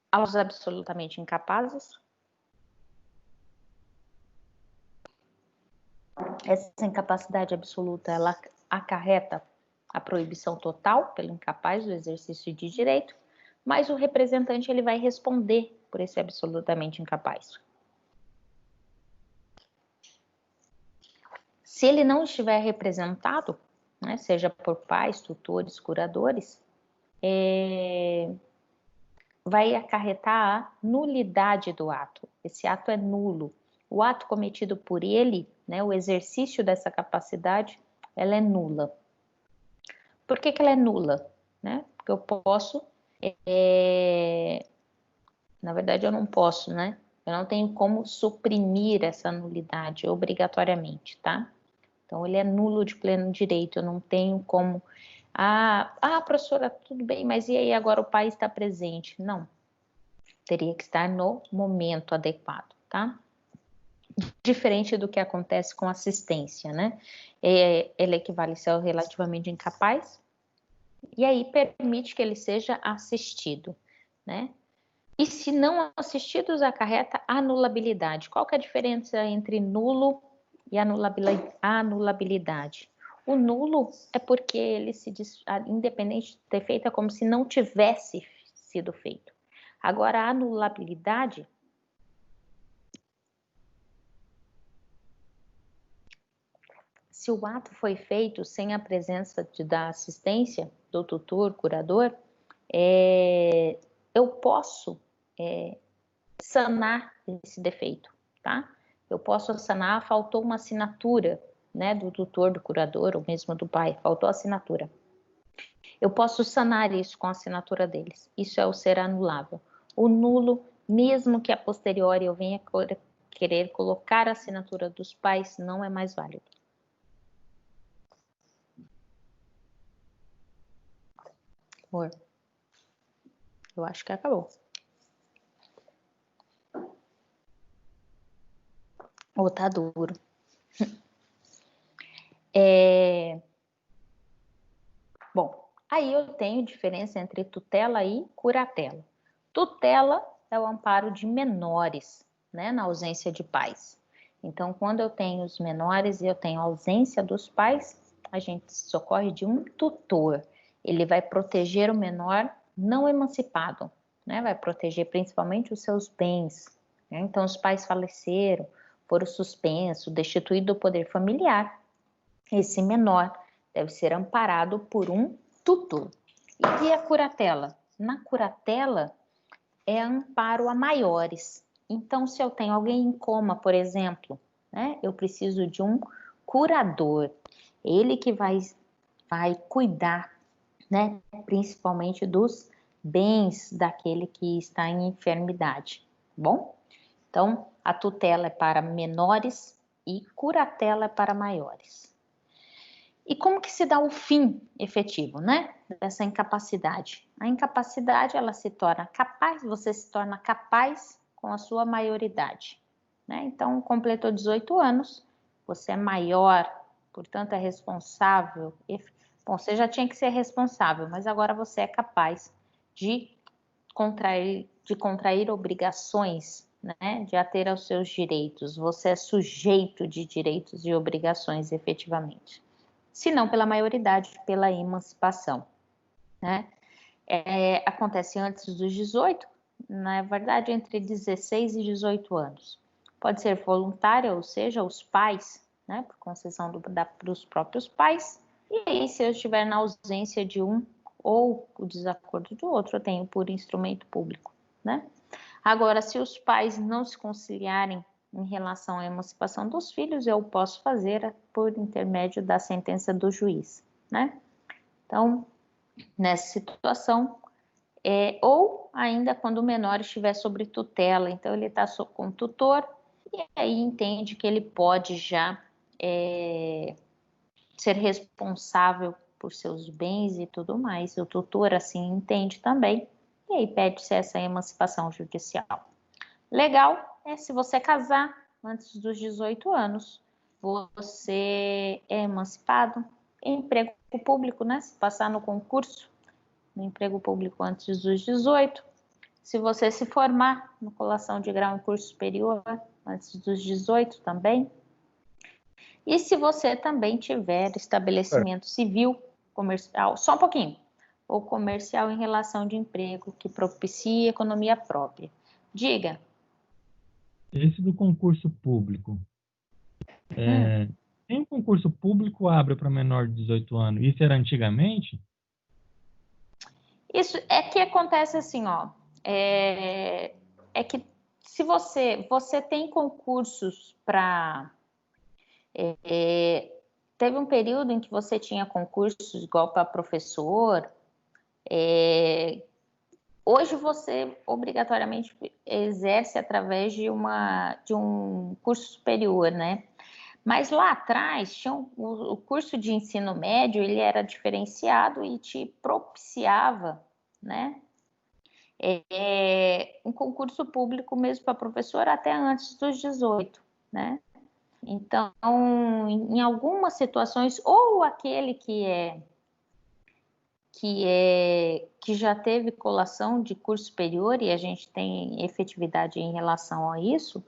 aos absolutamente incapazes. Essa incapacidade absoluta, ela acarreta a proibição total pelo incapaz do exercício de direito, mas o representante ele vai responder por esse absolutamente incapaz. Se ele não estiver representado, né, seja por pais, tutores, curadores, vai acarretar a nulidade do ato. Esse ato é nulo. O ato cometido por ele, né, o exercício dessa capacidade, ela é nula. Por que ela é nula? Né? Porque eu posso, na verdade eu não posso, né? Eu não tenho como suprimir essa nulidade obrigatoriamente, tá? Então ele é nulo de pleno direito, eu não tenho como... professora, tudo bem, mas e aí agora o pai está presente? Não, teria que estar no momento adequado, tá? Diferente do que acontece com assistência, né? Ele equivale a ser relativamente incapaz, e aí permite que ele seja assistido, né? E se não assistidos, acarreta anulabilidade. Qual que é a diferença entre nulo e anulabilidade? O nulo é porque ele independente de ter feito, é como se não tivesse sido feito. Agora, a anulabilidade se o ato foi feito sem a presença da assistência, do tutor, curador, eu posso sanar esse defeito, tá? Eu posso sanar, faltou uma assinatura, né, do tutor, do curador, ou mesmo do pai, faltou assinatura. Eu posso sanar isso com a assinatura deles. Isso é o ser anulável. O nulo, mesmo que a posteriori eu venha querer colocar a assinatura dos pais, não é mais válido. Eu acho que acabou. Ou tá duro. Bom, aí eu tenho diferença entre tutela e curatela. Tutela é o amparo de menores, né, na ausência de pais. Então, quando eu tenho os menores e eu tenho a ausência dos pais, a gente socorre de um tutor. Ele vai proteger o menor não emancipado, né? Vai proteger principalmente os seus bens. Né? Então, os pais faleceram, foram suspensos, destituído do poder familiar. Esse menor deve ser amparado por um tutor. E a curatela? Na curatela, é amparo a maiores. Então, se eu tenho alguém em coma, por exemplo, né? Eu preciso de um curador. Ele que vai cuidar, né, principalmente dos bens daquele que está em enfermidade, bom? Então, a tutela é para menores e curatela é para maiores. E como que se dá o fim efetivo, né, dessa incapacidade? A incapacidade, ela se torna capaz, você se torna capaz com a sua maioridade, né? Então, completou 18 anos, você é maior portanto é responsável. Bom, você já tinha que ser responsável, mas agora você é capaz de contrair obrigações, né, de ater aos seus direitos. Você é sujeito de direitos e obrigações, efetivamente. Se não pela maioridade, pela emancipação, né? Acontece antes dos 18, na verdade, entre 16 e 18 anos. Pode ser voluntária, ou seja, os pais, né, por concessão dos próprios pais. E aí, se eu estiver na ausência de um ou o desacordo do outro, eu tenho por instrumento público, né? Agora, se os pais não se conciliarem em relação à emancipação dos filhos, eu posso fazer por intermédio da sentença do juiz, né? Então, nessa situação, ou ainda quando o menor estiver sob tutela, então ele está com tutor, e aí entende que ele pode já ser responsável por seus bens e tudo mais. O tutor assim entende também, e aí pede-se essa emancipação judicial. Legal é se você casar antes dos 18 anos, você é emancipado. Emprego público, né? Se passar no concurso, no emprego público antes dos 18. Se você se formar no colação de grau em curso superior antes dos 18 também. E se você também tiver estabelecimento civil, comercial, só um pouquinho, ou comercial em relação de emprego que propicie economia própria. Diga. Esse do concurso público. Tem um concurso público abre para menor de 18 anos? Isso era antigamente? Isso é que acontece assim, ó. É que se você tem concursos para... teve um período em que você tinha concursos igual para professor. Hoje você obrigatoriamente exerce através de um curso superior, né? Mas lá atrás, o curso de ensino médio, ele era diferenciado e te propiciava, né, um concurso público mesmo para professor até antes dos 18, né? Então, em algumas situações, ou aquele que já teve colação de curso superior e a gente tem efetividade em relação a isso,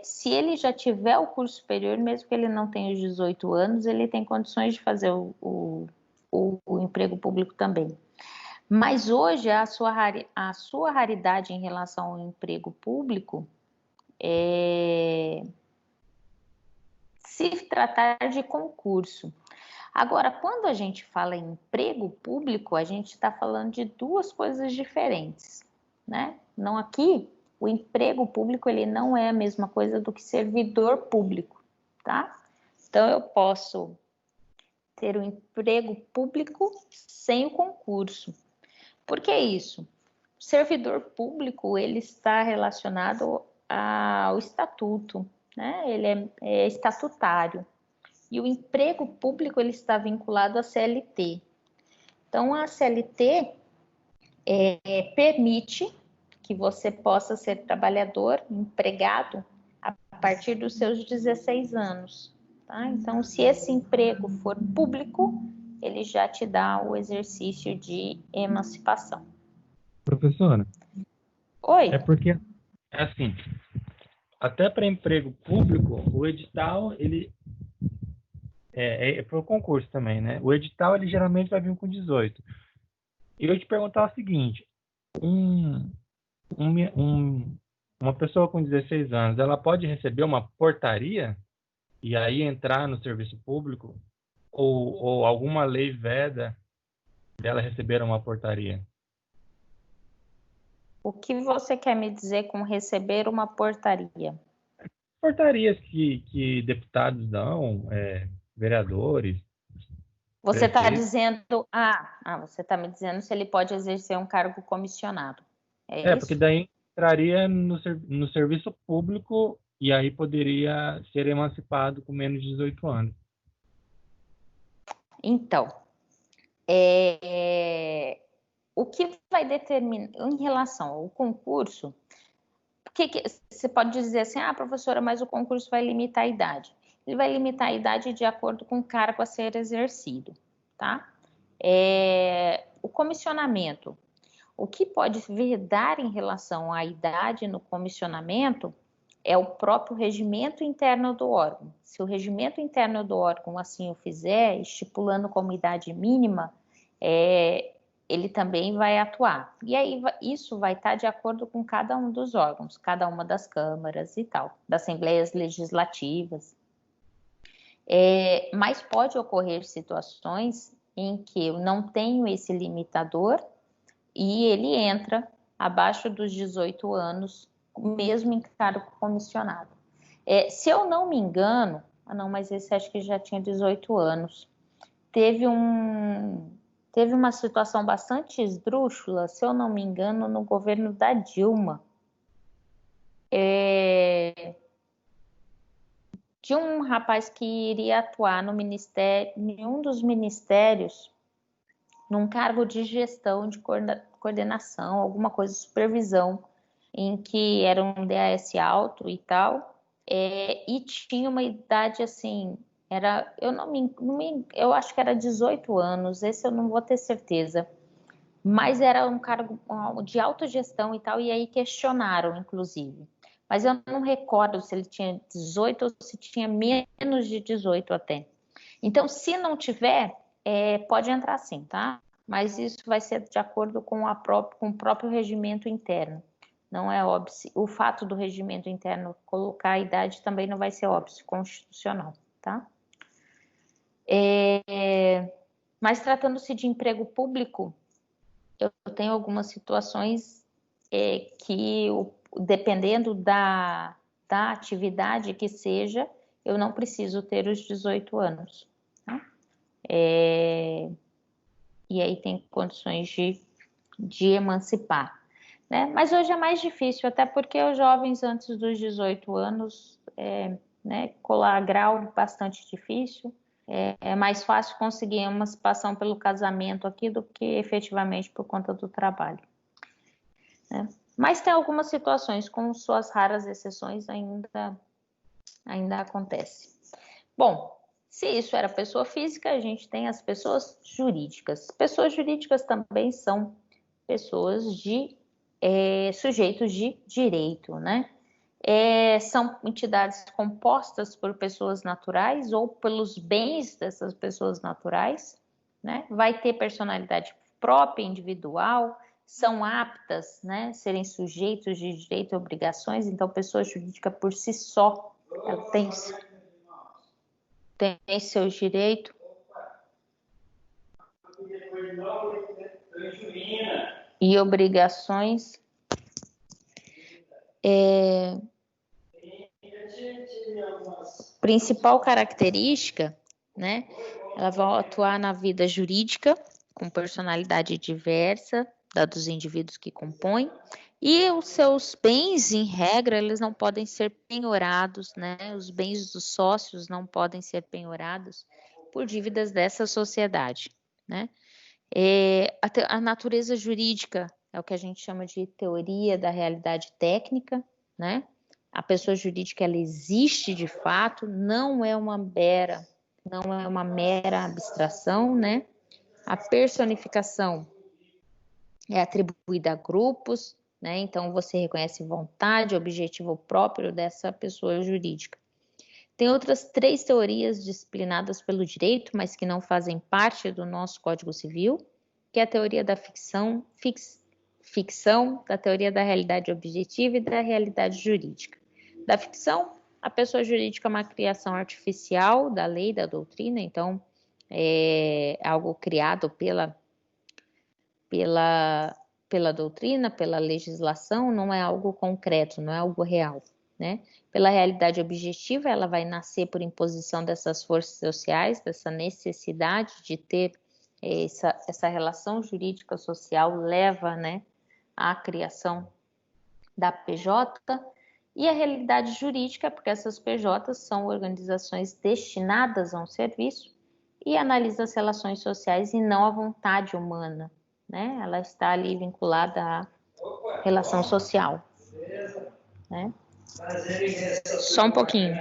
se ele já tiver o curso superior, mesmo que ele não tenha os 18 anos, ele tem condições de fazer o emprego público também. Mas hoje a sua raridade em relação ao emprego público se tratar de concurso. Agora, quando a gente fala em emprego público, a gente está falando de duas coisas diferentes, né? Não aqui, o emprego público ele não é a mesma coisa do que servidor público, tá? Então, eu posso ter um emprego público sem o concurso. Por que isso? O servidor público, ele está relacionado ao estatuto, né? Ele é estatutário. E o emprego público, ele está vinculado à CLT. Então, a CLT permite que você possa ser trabalhador, empregado, a partir dos seus 16 anos. Tá? Então, se esse emprego for público, ele já te dá o exercício de emancipação. Professora? Oi? É porque, assim, até para emprego público, o edital, ele... foi o concurso também, né? O edital, ele geralmente vai vir com 18. E eu te perguntar o seguinte, uma pessoa com 16 anos, ela pode receber uma portaria e aí entrar no serviço público? Ou alguma lei veda dela receber uma portaria? O que você quer me dizer com receber uma portaria? Portarias que deputados dão, vereadores. Você está dizendo... você está me dizendo se ele pode exercer um cargo comissionado. É isso? Porque daí entraria no serviço público e aí poderia ser emancipado com menos de 18 anos. Então, o que vai determinar em relação ao concurso, porque você pode dizer assim, professora, mas o concurso vai limitar a idade. ele vai limitar a idade de acordo com o cargo a ser exercido, tá? O comissionamento. O que pode vedar em relação à idade no comissionamento é o próprio regimento interno do órgão. Se o regimento interno do órgão assim o fizer, estipulando como idade mínima, ele também vai atuar. E aí isso vai estar de acordo com cada um dos órgãos, cada uma das câmaras e tal, das assembleias legislativas. Mas pode ocorrer situações em que eu não tenho esse limitador e ele entra abaixo dos 18 anos, mesmo em cargo comissionado. Se eu não me engano, mas esse acho que já tinha 18 anos, teve uma situação bastante esdrúxula, se eu não me engano, no governo da Dilma, de um rapaz que iria atuar no ministério, em um dos ministérios, num cargo de gestão, de coordenação, alguma coisa de supervisão, em que era um DAS alto e tal, e tinha uma idade assim, eu acho que era 18 anos, esse eu não vou ter certeza, mas era um cargo de autogestão e tal, e aí questionaram, inclusive. Mas eu não recordo se ele tinha 18 ou se tinha menos de 18 até. Então, se não tiver, pode entrar sim, tá? Mas isso vai ser de acordo com o próprio regimento interno. Não é óbice. O fato do regimento interno colocar a idade também não vai ser óbice constitucional, tá? Mas tratando-se de emprego público, eu tenho algumas situações que, dependendo da atividade que seja, eu não preciso ter os 18 anos. Tá? E aí tem condições de emancipar. Né? Mas hoje é mais difícil, até porque os jovens antes dos 18 anos, colar grau bastante difícil. É mais fácil conseguir emancipação pelo casamento aqui do que efetivamente por conta do trabalho. Né? Mas tem algumas situações, com suas raras exceções, ainda acontece. Bom, se isso era pessoa física, a gente tem as pessoas jurídicas. Pessoas jurídicas também são pessoas sujeitos de direito, né? São entidades compostas por pessoas naturais ou pelos bens dessas pessoas naturais, né? Vai ter personalidade própria, individual, são aptas, né, serem sujeitos de direito e obrigações. Então, pessoa jurídica por si só, ela tem seus direitos. E obrigações. Principal característica, né? Ela vai atuar na vida jurídica com personalidade diversa dos indivíduos que compõem, e os seus bens, em regra, eles não podem ser penhorados, né? Os bens dos sócios não podem ser penhorados por dívidas dessa sociedade, né? A natureza jurídica é o que a gente chama de teoria da realidade técnica, né? A pessoa jurídica, ela existe de fato, não é uma mera abstração, né? A personificação é atribuída a grupos, né? Então você reconhece vontade, objetivo próprio dessa pessoa jurídica. Tem outras 3 teorias disciplinadas pelo direito, mas que não fazem parte do nosso Código Civil, que é a teoria da ficção, da teoria da realidade objetiva e da realidade jurídica. Da ficção, a pessoa jurídica é uma criação artificial da lei, da doutrina, então é algo criado pela doutrina, pela legislação, não é algo concreto, não é algo real, né? Pela realidade objetiva, ela vai nascer por imposição dessas forças sociais, dessa necessidade de ter essa relação jurídica social, leva, né, à criação da PJ. E a realidade jurídica, porque essas PJs são organizações destinadas a um serviço e analisa as relações sociais e não a vontade humana, né? Ela está ali vinculada à relação social, né? Só um pouquinho.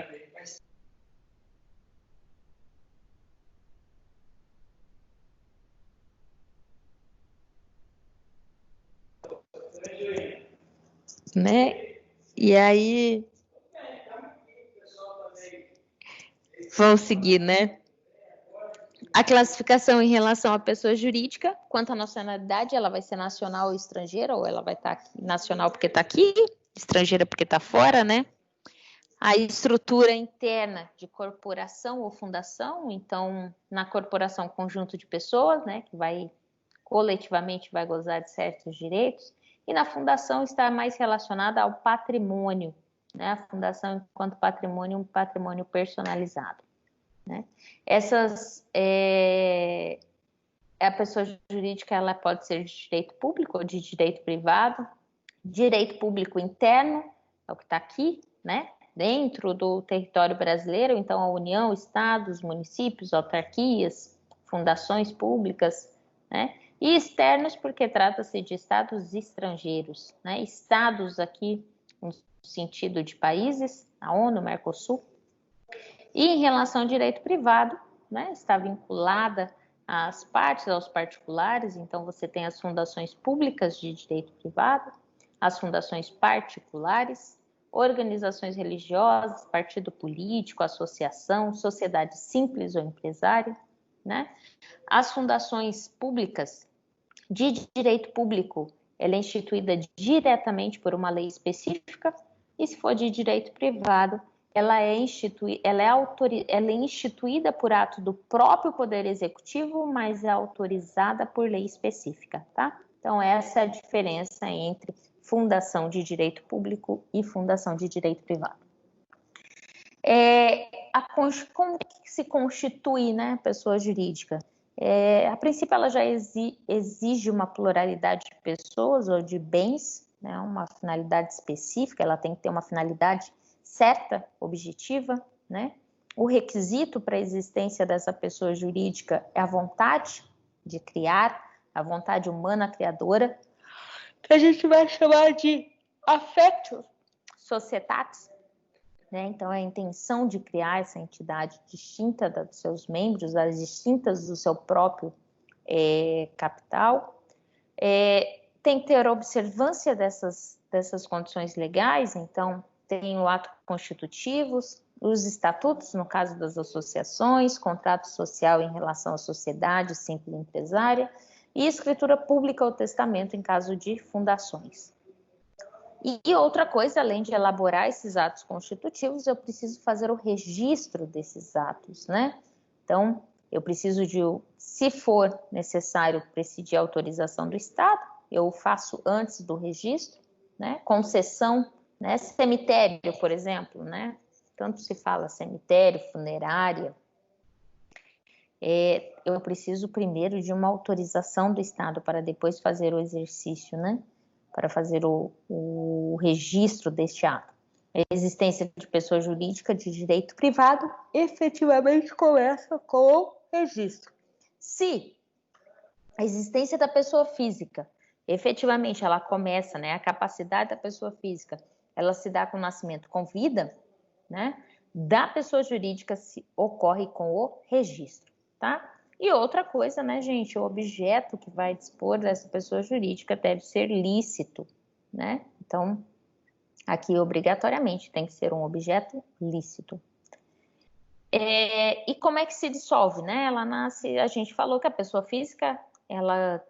né? E aí vamos seguir, né? A classificação em relação à pessoa jurídica, quanto à nacionalidade, ela vai ser nacional ou estrangeira, ou ela vai estar aqui, nacional porque está aqui, estrangeira porque está fora, né? A estrutura interna de corporação ou fundação, então, na corporação, conjunto de pessoas, né, que vai coletivamente vai gozar de certos direitos, e na fundação está mais relacionada ao patrimônio, né? A fundação enquanto patrimônio, um patrimônio personalizado, né? A pessoa jurídica, ela pode ser de direito público ou de direito privado. Direito público interno, é o que está aqui, né? Dentro do território brasileiro, então a União, estados, municípios, autarquias, fundações públicas, né? E externos, porque trata-se de estados estrangeiros, né? Estados aqui no sentido de países, a ONU, Mercosul. E em relação ao direito privado, né, está vinculada às partes, aos particulares, então você tem as fundações públicas de direito privado, as fundações particulares, organizações religiosas, partido político, associação, sociedade simples ou empresária, né? As fundações públicas de direito público, ela é instituída diretamente por uma lei específica, e se for de direito privado, ela é instituída por ato do próprio Poder Executivo, mas é autorizada por lei específica, tá? Então, essa é a diferença entre fundação de direito público e fundação de direito privado. Como que se constitui, né, a pessoa jurídica? A princípio, ela já exige uma pluralidade de pessoas ou de bens, né, uma finalidade específica, ela tem que ter uma finalidade certa, objetiva, né? O requisito para a existência dessa pessoa jurídica é a vontade de criar, a vontade humana criadora, que a gente vai chamar de affectio societatis, né? Então, é a intenção de criar essa entidade distinta dos seus membros, as distintas do seu próprio capital. Tem que ter observância dessas condições legais, então, tem o ato constitutivo, os estatutos, no caso das associações, contrato social em relação à sociedade simples empresária, e escritura pública ou testamento em caso de fundações. E outra coisa, além de elaborar esses atos constitutivos, eu preciso fazer o registro desses atos, né? Então, eu preciso se for necessário precidir a autorização do Estado, eu faço antes do registro, né? Concessão, né? Cemitério, por exemplo, né? Tanto se fala cemitério, funerária. Eu preciso primeiro de uma autorização do Estado para depois fazer o exercício, né? Para fazer o registro deste ato. A existência de pessoa jurídica de direito privado efetivamente começa com o registro. Se a existência da pessoa física, efetivamente ela começa, né? A capacidade da pessoa física, ela se dá com o nascimento com vida, né? Da pessoa jurídica ocorre com o registro, tá? E outra coisa, né, gente, o objeto que vai dispor dessa pessoa jurídica deve ser lícito, né? Então, aqui obrigatoriamente tem que ser um objeto lícito. E como é que se dissolve, né? Ela nasce, a gente falou que a pessoa física, ela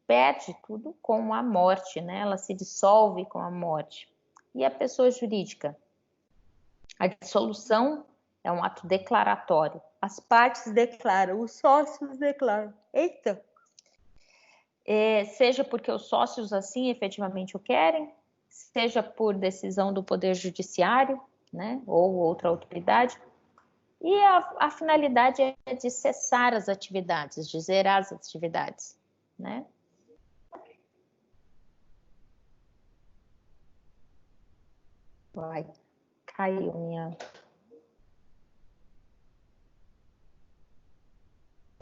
perde tudo com a morte, né? Ela se dissolve com a morte. E a pessoa jurídica? A dissolução é um ato declaratório. As partes declaram, os sócios declaram. Eita! Seja porque os sócios assim efetivamente o querem, seja por decisão do Poder Judiciário, né, ou outra autoridade. E a finalidade é de cessar as atividades, de zerar as atividades, né? Caiu minha...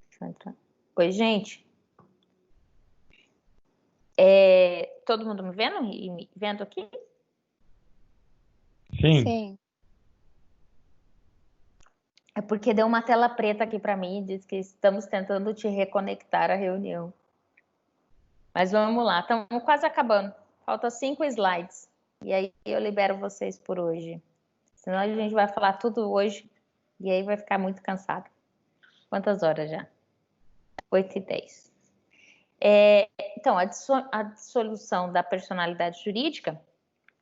Deixa eu entrar. Oi, gente. Todo mundo me vendo e me vendo aqui? Sim. Sim. É porque deu uma tela preta aqui para mim e diz que estamos tentando te reconectar à reunião. Mas vamos lá, estamos quase acabando. Faltam 5 slides. E aí eu libero vocês por hoje. Senão a gente vai falar tudo hoje e aí vai ficar muito cansado. Quantas horas já? 8h10. Então, a dissolução da personalidade jurídica,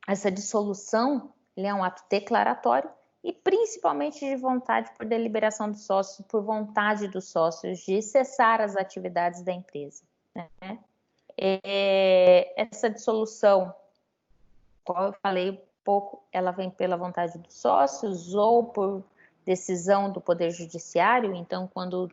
essa dissolução é um ato declaratório e principalmente de vontade por deliberação dos sócios, por vontade dos sócios de cessar as atividades da empresa, né? Essa dissolução, como eu falei um pouco, ela vem pela vontade dos sócios ou por decisão do Poder Judiciário. Então, quando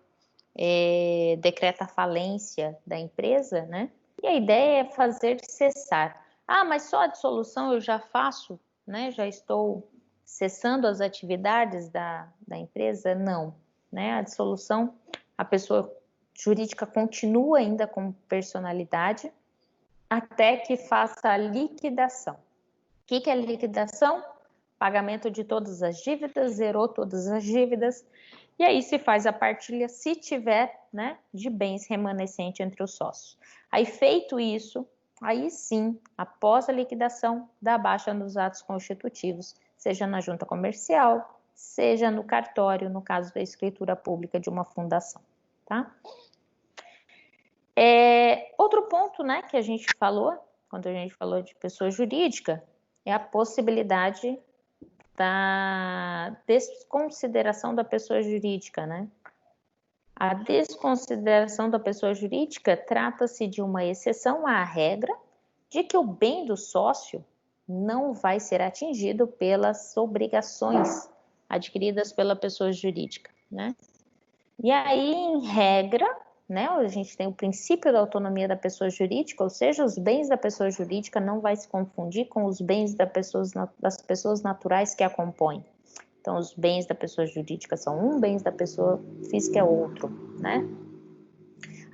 decreta a falência da empresa, né? E a ideia é fazer cessar. Mas só a dissolução eu já faço, né? Já estou cessando as atividades da empresa? Não, né? A dissolução, a pessoa jurídica continua ainda com personalidade até que faça a liquidação. O que é liquidação? Pagamento de todas as dívidas, zerou todas as dívidas, e aí se faz a partilha, se tiver, né, de bens remanescentes entre os sócios. Aí feito isso, aí sim, após a liquidação, dá baixa nos atos constitutivos, seja na junta comercial, seja no cartório, no caso da escritura pública de uma fundação, tá? Outro ponto, né, que a gente falou, quando a gente falou de pessoa jurídica, é a possibilidade da desconsideração da pessoa jurídica, né? A desconsideração da pessoa jurídica trata-se de uma exceção à regra de que o bem do sócio não vai ser atingido pelas obrigações adquiridas pela pessoa jurídica, né? E aí, em regra, né, a gente tem o princípio da autonomia da pessoa jurídica, ou seja, os bens da pessoa jurídica não vai se confundir com os bens das pessoas naturais que a compõem. Então, os bens da pessoa jurídica são um, bens da pessoa física é outro, né?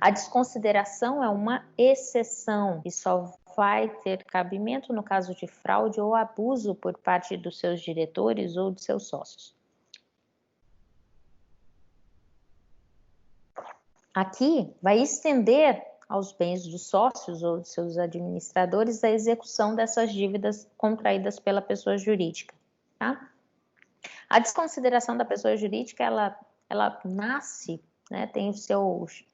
A desconsideração é uma exceção e só vai ter cabimento no caso de fraude ou abuso por parte dos seus diretores ou de seus sócios. Aqui vai estender aos bens dos sócios ou de seus administradores a execução dessas dívidas contraídas pela pessoa jurídica, tá? A desconsideração da pessoa jurídica, ela nasce, né, tem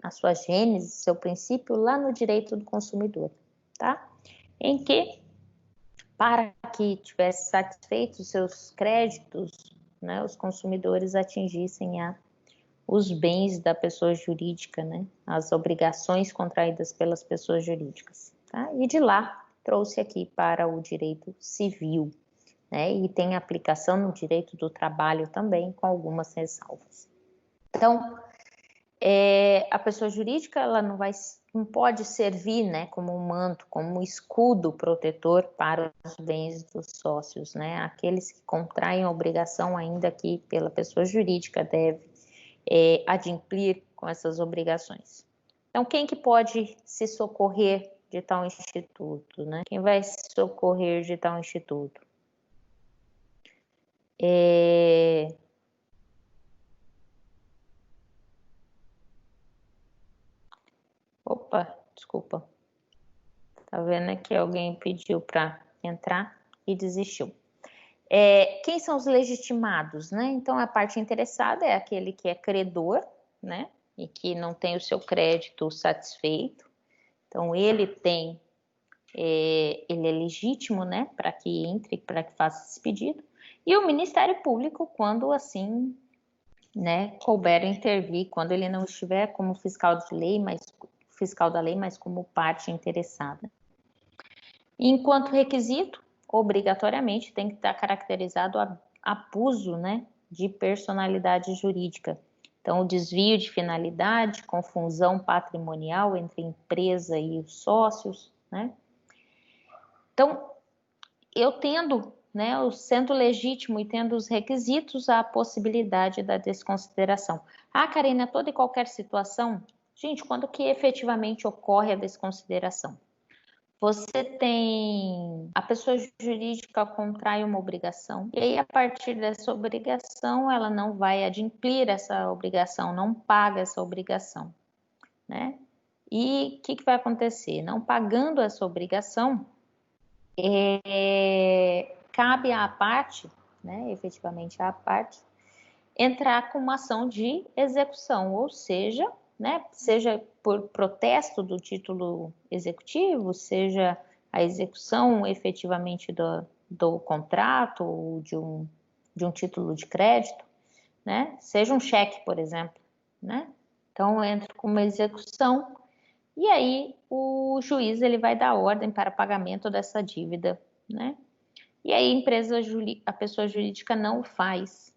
a sua gênese, seu princípio lá no direito do consumidor, tá? Em que, para que tivesse satisfeito os seus créditos, né, os consumidores atingissem os bens da pessoa jurídica, né, as obrigações contraídas pelas pessoas jurídicas, tá? E de lá trouxe aqui para o direito civil, né, e tem aplicação no direito do trabalho também, com algumas ressalvas. Então, a pessoa jurídica, ela não pode servir, né, como um manto, como um escudo protetor para os bens dos sócios, né? Aqueles que contraem a obrigação, ainda que pela pessoa jurídica, deve adimplir com essas obrigações. Então, quem que pode se socorrer de tal instituto, né? Quem vai se socorrer de tal instituto? Opa, desculpa. Tá vendo que alguém pediu para entrar e desistiu. Quem são os legitimados, né? Então, a parte interessada é aquele que é credor, né? E que não tem o seu crédito satisfeito. Então, ele é legítimo, né? Para que entre, para que faça esse pedido. E o Ministério Público, quando assim, né, couber intervir, quando ele não estiver como fiscal da lei, mas como parte interessada. Enquanto requisito, obrigatoriamente tem que estar caracterizado abuso, né, de personalidade jurídica. Então, o desvio de finalidade, confusão patrimonial entre a empresa e os sócios, né? Então, eu tendo, né, eu sendo legítimo e tendo os requisitos, há a possibilidade da desconsideração. Karina, toda e qualquer situação, gente, quando que efetivamente ocorre a desconsideração? Você tem a pessoa jurídica contrai uma obrigação e aí a partir dessa obrigação ela não vai adimplir essa obrigação, não paga essa obrigação, né? E o que vai acontecer? Não pagando essa obrigação, cabe à parte, né, efetivamente à parte, entrar com uma ação de execução, ou seja, né, seja por protesto do título executivo, seja a execução efetivamente do contrato ou de um título de crédito, né, seja um cheque, por exemplo, né, então entra com uma execução e aí o juiz ele vai dar ordem para pagamento dessa dívida, né, e aí a pessoa jurídica não faz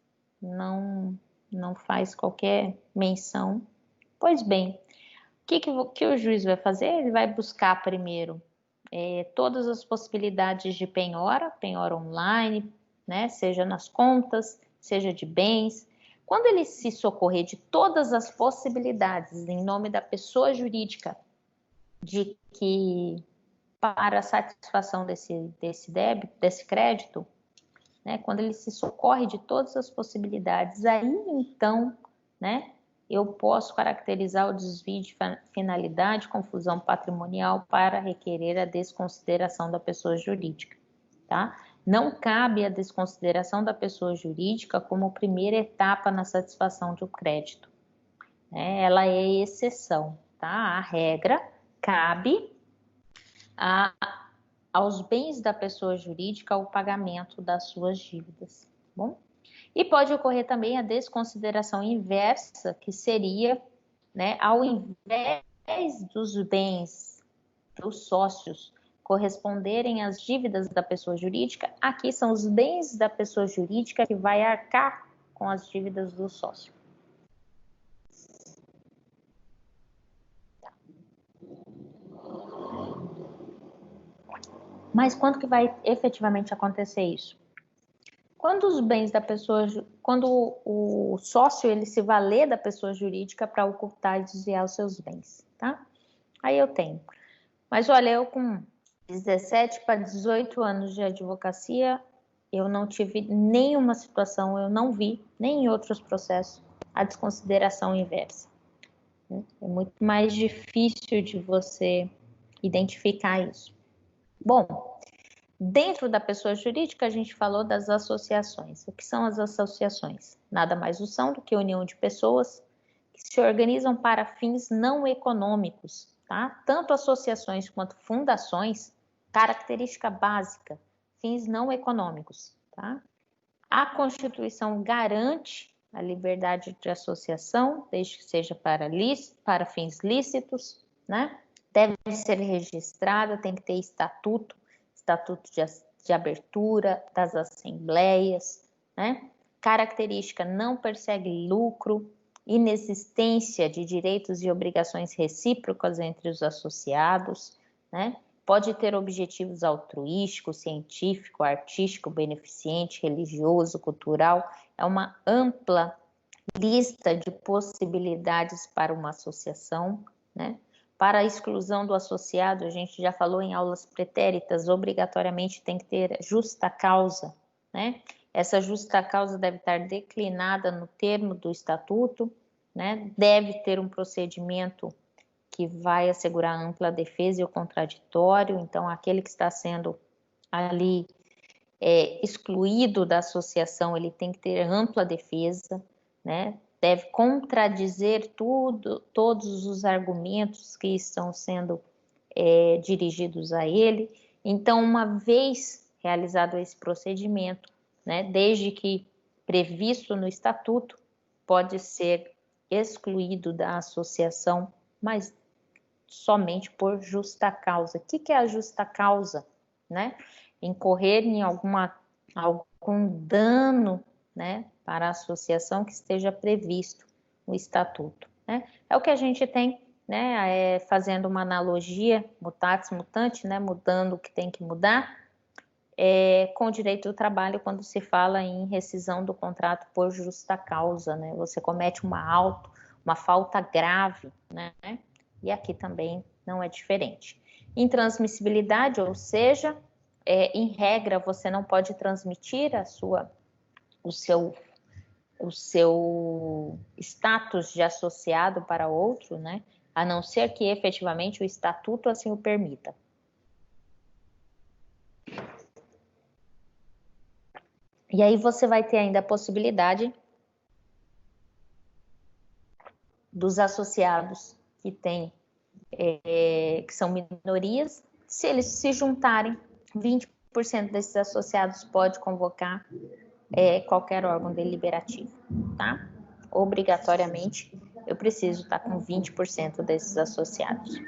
qualquer menção. Pois bem, o que o juiz vai fazer? Ele vai buscar primeiro todas as possibilidades de penhora online, né? Seja nas contas, seja de bens. Quando ele se socorrer de todas as possibilidades em nome da pessoa jurídica de que para a satisfação desse débito, desse crédito, né, quando ele se socorre de todas as possibilidades, aí então, né, eu posso caracterizar o desvio de finalidade, confusão patrimonial para requerer a desconsideração da pessoa jurídica, tá? Não cabe a desconsideração da pessoa jurídica como primeira etapa na satisfação de um crédito, né? Ela é exceção, tá? A regra cabe aos bens da pessoa jurídica o pagamento das suas dívidas, tá bom? E pode ocorrer também a desconsideração inversa, que seria, né, ao invés dos bens dos sócios corresponderem às dívidas da pessoa jurídica, aqui são os bens da pessoa jurídica que vai arcar com as dívidas do sócio. Mas quando que vai efetivamente acontecer isso? Quando os bens da pessoa, quando o sócio ele se valer da pessoa jurídica para ocultar e desviar os seus bens, tá? Aí eu tenho. Mas olha, eu com 17 para 18 anos de advocacia, eu não tive nenhuma situação, eu não vi, nem em outros processos, a desconsideração inversa. É muito mais difícil de você identificar isso. Bom, dentro da pessoa jurídica, a gente falou das associações. O que são as associações? Nada mais são do que união de pessoas que se organizam para fins não econômicos, tá? Tanto associações quanto fundações, característica básica, fins não econômicos, tá? A Constituição garante a liberdade de associação, desde que seja para fins lícitos, né? Deve ser registrada, tem que ter estatuto de abertura das assembleias, né? Característica, não persegue lucro, inexistência de direitos e obrigações recíprocas entre os associados, né? Pode ter objetivos altruístico, científico, artístico, beneficente, religioso, cultural. É uma ampla lista de possibilidades para uma associação, né? Para a exclusão do associado, a gente já falou em aulas pretéritas, obrigatoriamente tem que ter justa causa, né? Essa justa causa deve estar declinada no termo do estatuto, né? Deve ter um procedimento que vai assegurar ampla defesa e o contraditório, então aquele que está sendo ali excluído da associação, ele tem que ter ampla defesa, né? Deve contradizer todos os argumentos que estão sendo dirigidos a ele. Então, uma vez realizado esse procedimento, né, desde que previsto no estatuto, pode ser excluído da associação, mas somente por justa causa. O que é a justa causa? Né? Incorrer em algum dano, né, para a associação que esteja previsto no estatuto, né? É o que a gente tem, né, fazendo uma analogia, mutatis mutandis, né, mudando o que tem que mudar, com o direito do trabalho, quando se fala em rescisão do contrato por justa causa, né? Você comete uma falta grave, né? E aqui também não é diferente. Intransmissibilidade, ou seja, em regra, você não pode transmitir o seu status de associado para outro, né? A não ser que efetivamente o estatuto assim o permita. E aí você vai ter ainda a possibilidade dos associados que têm, que são minorias, se eles se juntarem, 20% desses associados pode convocar qualquer órgão deliberativo, tá? Obrigatoriamente, eu preciso estar com 20% desses associados.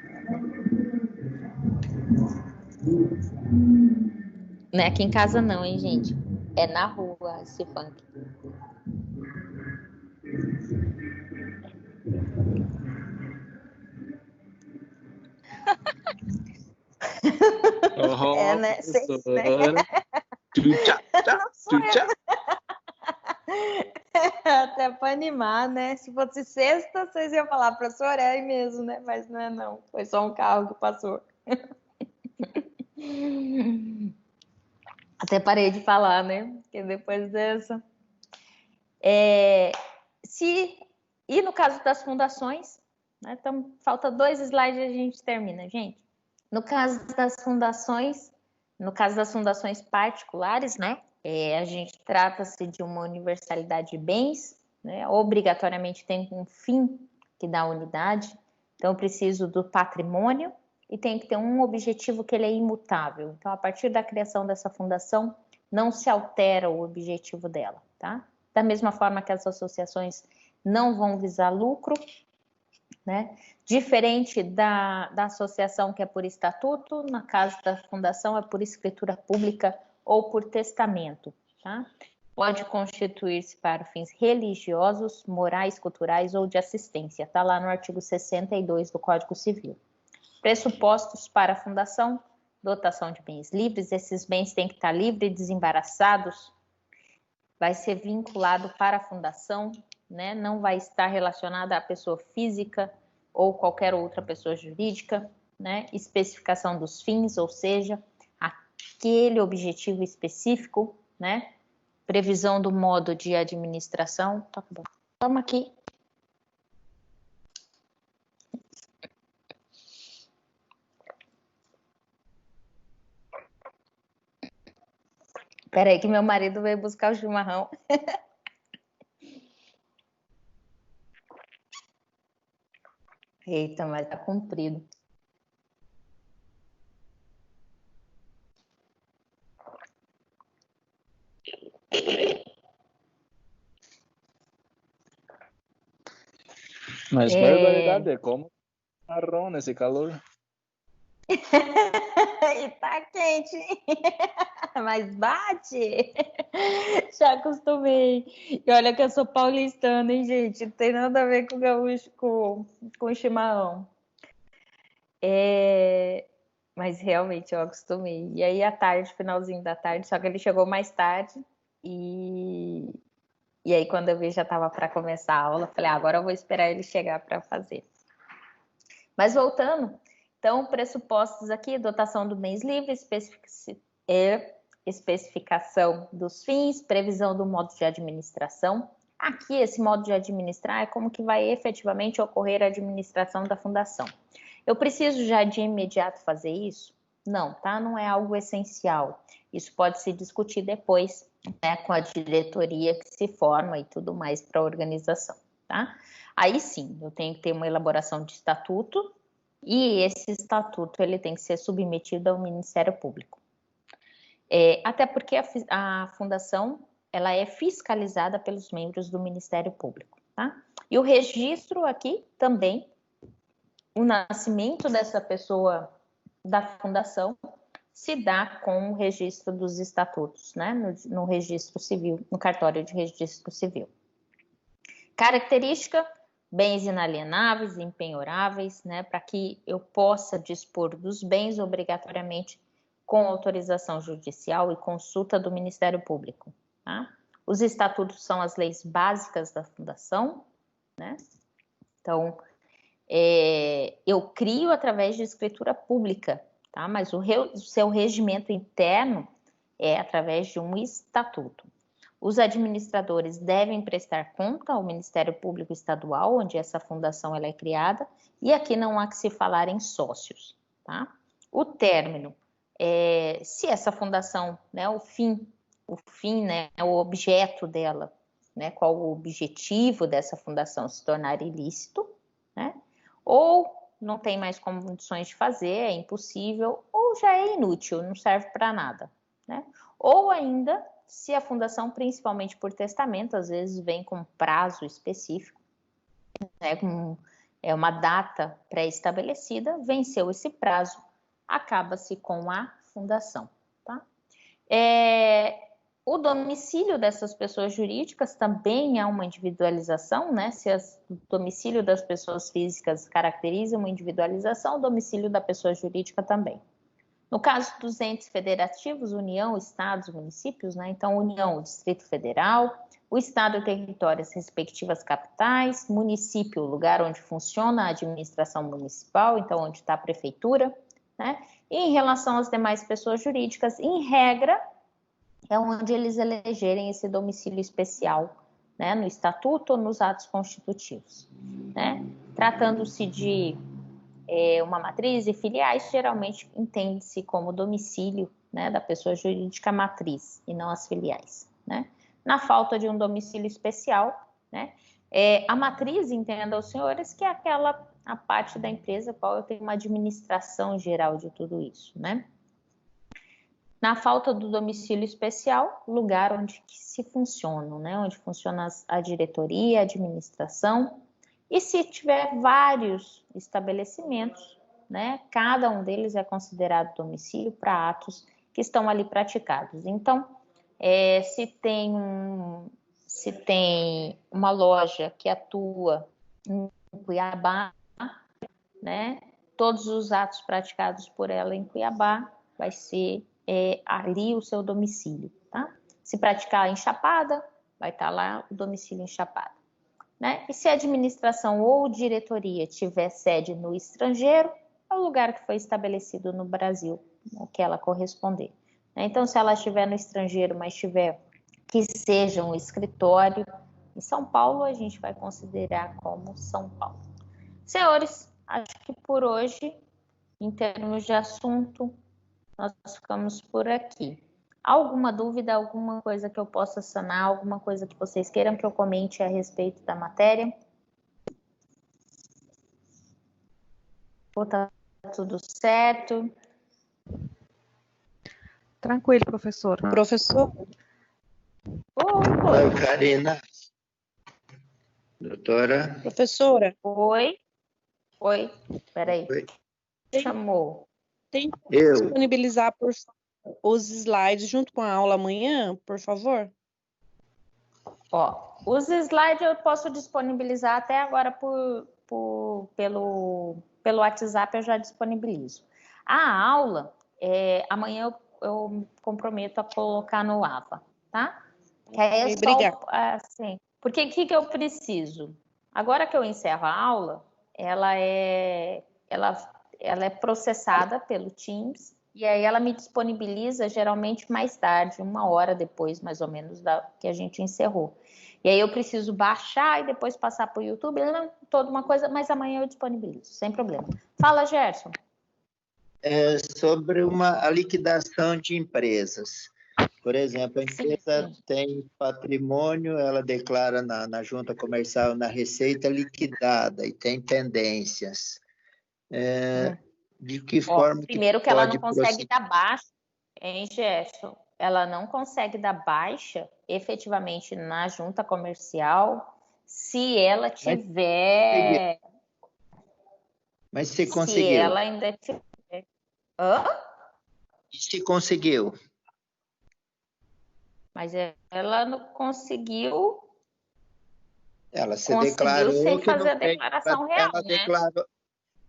Não é aqui em casa não, hein, gente? É na rua esse funk. Oh, né? professora. Tchá, tchá, tchá. Até para animar, né? Se fosse sexta, vocês iam falar, professor, é aí mesmo, né? Mas não é não, foi só um carro que passou. Até parei de falar, né? Porque depois dessa... E no caso das fundações, né? Então, falta 2 slides e a gente termina, gente. No caso das fundações particulares, né? A gente trata-se de uma universalidade de bens, né? Obrigatoriamente tem um fim que dá unidade. Então, eu preciso do patrimônio e tem que ter um objetivo que ele é imutável. Então, a partir da criação dessa fundação, não se altera o objetivo dela, tá? Da mesma forma que as associações não vão visar lucro, né? Diferente da associação que é por estatuto, na caso da fundação é por escritura pública ou por testamento, tá? Pode constituir-se para fins religiosos, morais, culturais ou de assistência, tá lá no artigo 62 do Código Civil. Pressupostos para a fundação, dotação de bens livres, esses bens têm que estar livres e desembaraçados, vai ser vinculado para a fundação, né? Não vai estar relacionada à pessoa física ou qualquer outra pessoa jurídica, né? Especificação dos fins, ou seja, aquele objetivo específico, né? Previsão do modo de administração. Tá bom. Toma aqui. Espera aí que meu marido veio buscar o chimarrão. Eita, mas tá comprido. Mas barbaridade, como marrom nesse calor. E tá quente, mas bate. Já acostumei. E olha que eu sou paulistana, hein, gente? Não tem nada a ver com gaúcho, com chimarrão. Mas realmente eu acostumei. E aí à tarde, finalzinho da tarde, só que ele chegou mais tarde. E aí quando eu vi já estava para começar a aula, falei, agora eu vou esperar ele chegar para fazer. Mas voltando, então pressupostos aqui, dotação do bens livres, especificação dos fins, previsão do modo de administração. Aqui esse modo de administrar é como que vai efetivamente ocorrer a administração da fundação. Eu preciso já de imediato fazer isso? Não, tá? Não é algo essencial. Isso pode se discutir depois, né, com a diretoria que se forma e tudo mais para a organização, tá? Aí sim, eu tenho que ter uma elaboração de estatuto e esse estatuto ele tem que ser submetido ao Ministério Público. Até porque a fundação ela é fiscalizada pelos membros do Ministério Público, tá? E o registro aqui também, o nascimento dessa pessoa da fundação se dá com o registro dos estatutos, né? No registro civil, no cartório de registro civil. Característica, bens inalienáveis, empenhoráveis, né? Para que eu possa dispor dos bens obrigatoriamente com autorização judicial e consulta do Ministério Público, tá? Os estatutos são as leis básicas da fundação, né? Então, eu crio através de escritura pública, tá? Mas o seu regimento interno é através de um estatuto. Os administradores devem prestar conta ao Ministério Público Estadual, onde essa fundação ela é criada, e aqui não há que se falar em sócios, tá? O término, se essa fundação, né, o fim o fim, né, o objeto dela, né, qual o objetivo dessa fundação se tornar ilícito, né, ou não tem mais condições de fazer, é impossível, ou já é inútil, não serve para nada, né? Ou ainda, se a fundação, principalmente por testamento, às vezes vem com prazo específico, né, é uma data pré-estabelecida, venceu esse prazo, acaba-se com a fundação, tá? O domicílio dessas pessoas jurídicas também há uma individualização, né? Se o domicílio das pessoas físicas caracteriza uma individualização, o domicílio da pessoa jurídica também. No caso dos entes federativos, União, Estados, municípios, né? Então, União, Distrito Federal, o Estado e território, as respectivas capitais, município, lugar onde funciona a administração municipal, então onde está a prefeitura, né? E em relação às demais pessoas jurídicas, em regra, é onde eles elegerem esse domicílio especial, né, no estatuto ou nos atos constitutivos, né? Tratando-se de uma matriz e filiais, geralmente entende-se como domicílio, né, da pessoa jurídica matriz e não as filiais, né? Na falta de um domicílio especial, né, a matriz, entenda os senhores, que é a parte da empresa qual eu tenho uma administração geral de tudo isso, né? Na falta do domicílio especial, lugar onde se funcionam, né? Onde funciona a diretoria, a administração. E se tiver vários estabelecimentos, né? Cada um deles é considerado domicílio para atos que estão ali praticados. Então, se tem uma loja que atua em Cuiabá, né? Todos os atos praticados por ela em Cuiabá vai ser ali o seu domicílio, tá? Se praticar em Chapada, vai estar lá o domicílio em Chapada, né? E se a administração ou diretoria tiver sede no estrangeiro, é o lugar que foi estabelecido no Brasil, que ela corresponder. Então, se ela estiver no estrangeiro, mas tiver que seja um escritório em São Paulo, a gente vai considerar como São Paulo. Senhores, acho que por hoje, em termos de assunto, nós ficamos por aqui. Alguma dúvida, alguma coisa que eu possa sanar, alguma coisa que vocês queiram que eu comente a respeito da matéria? Ou tá tudo certo? Tranquilo, professor. Professor? Oi, Karina. Doutora? Professora? Oi? Peraí. Oi. Chamou. Tem que disponibilizar os slides junto com a aula amanhã, por favor? Os slides eu posso disponibilizar até agora pelo WhatsApp, eu já disponibilizo. A aula, amanhã eu me comprometo a colocar no AVA, tá? Que é Obrigada. Assim, porque o que eu preciso? Agora que eu encerro a aula, ela é processada pelo Teams e aí ela me disponibiliza geralmente mais tarde, 1 hora depois, mais ou menos, que a gente encerrou. E aí eu preciso baixar e depois passar para o YouTube, toda uma coisa, mas amanhã eu disponibilizo, sem problema. Fala, Gerson. Sobre a liquidação de empresas. Por exemplo, a empresa tem patrimônio, ela declara na junta comercial, na receita liquidada e tem pendências. De que forma primeiro que ela não consegue dar baixa, hein, Gerson? Ela não consegue dar baixa efetivamente na junta comercial se ela tiver... Mas se conseguiu. Se ela ainda tiver... Hã? Se conseguiu. Mas ela não conseguiu... Ela se declarou sem que fazer não a declaração real, né?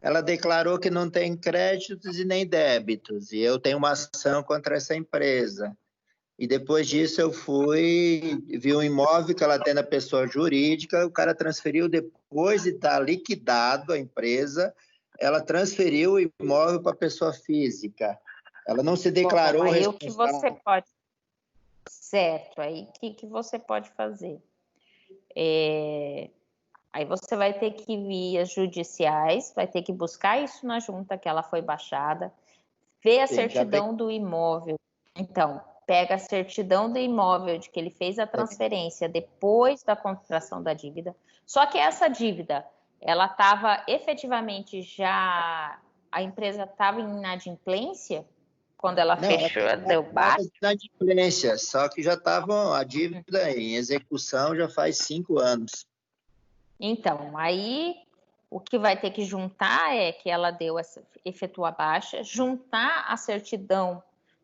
Ela declarou que não tem créditos e nem débitos, e eu tenho uma ação contra essa empresa. E depois disso eu vi um imóvel que ela tem na pessoa jurídica, o cara transferiu depois de estar liquidado a empresa, ela transferiu o imóvel para a pessoa física. Ela não se declarou aí responsável. O que você pode... Certo, aí o que você pode fazer? Aí você vai ter que ir vias judiciais, vai ter que buscar isso na junta que ela foi baixada, ver a certidão do imóvel. Então, pega a certidão do imóvel de que ele fez a transferência depois da contratação da dívida. Só que essa dívida, ela estava efetivamente já... A empresa estava em inadimplência quando ela fechou, deu baixa? Inadimplência, só que já estava a dívida em execução já faz 5 anos. Então, aí o que vai ter que juntar é que ela efetuou a baixa, juntar a certidão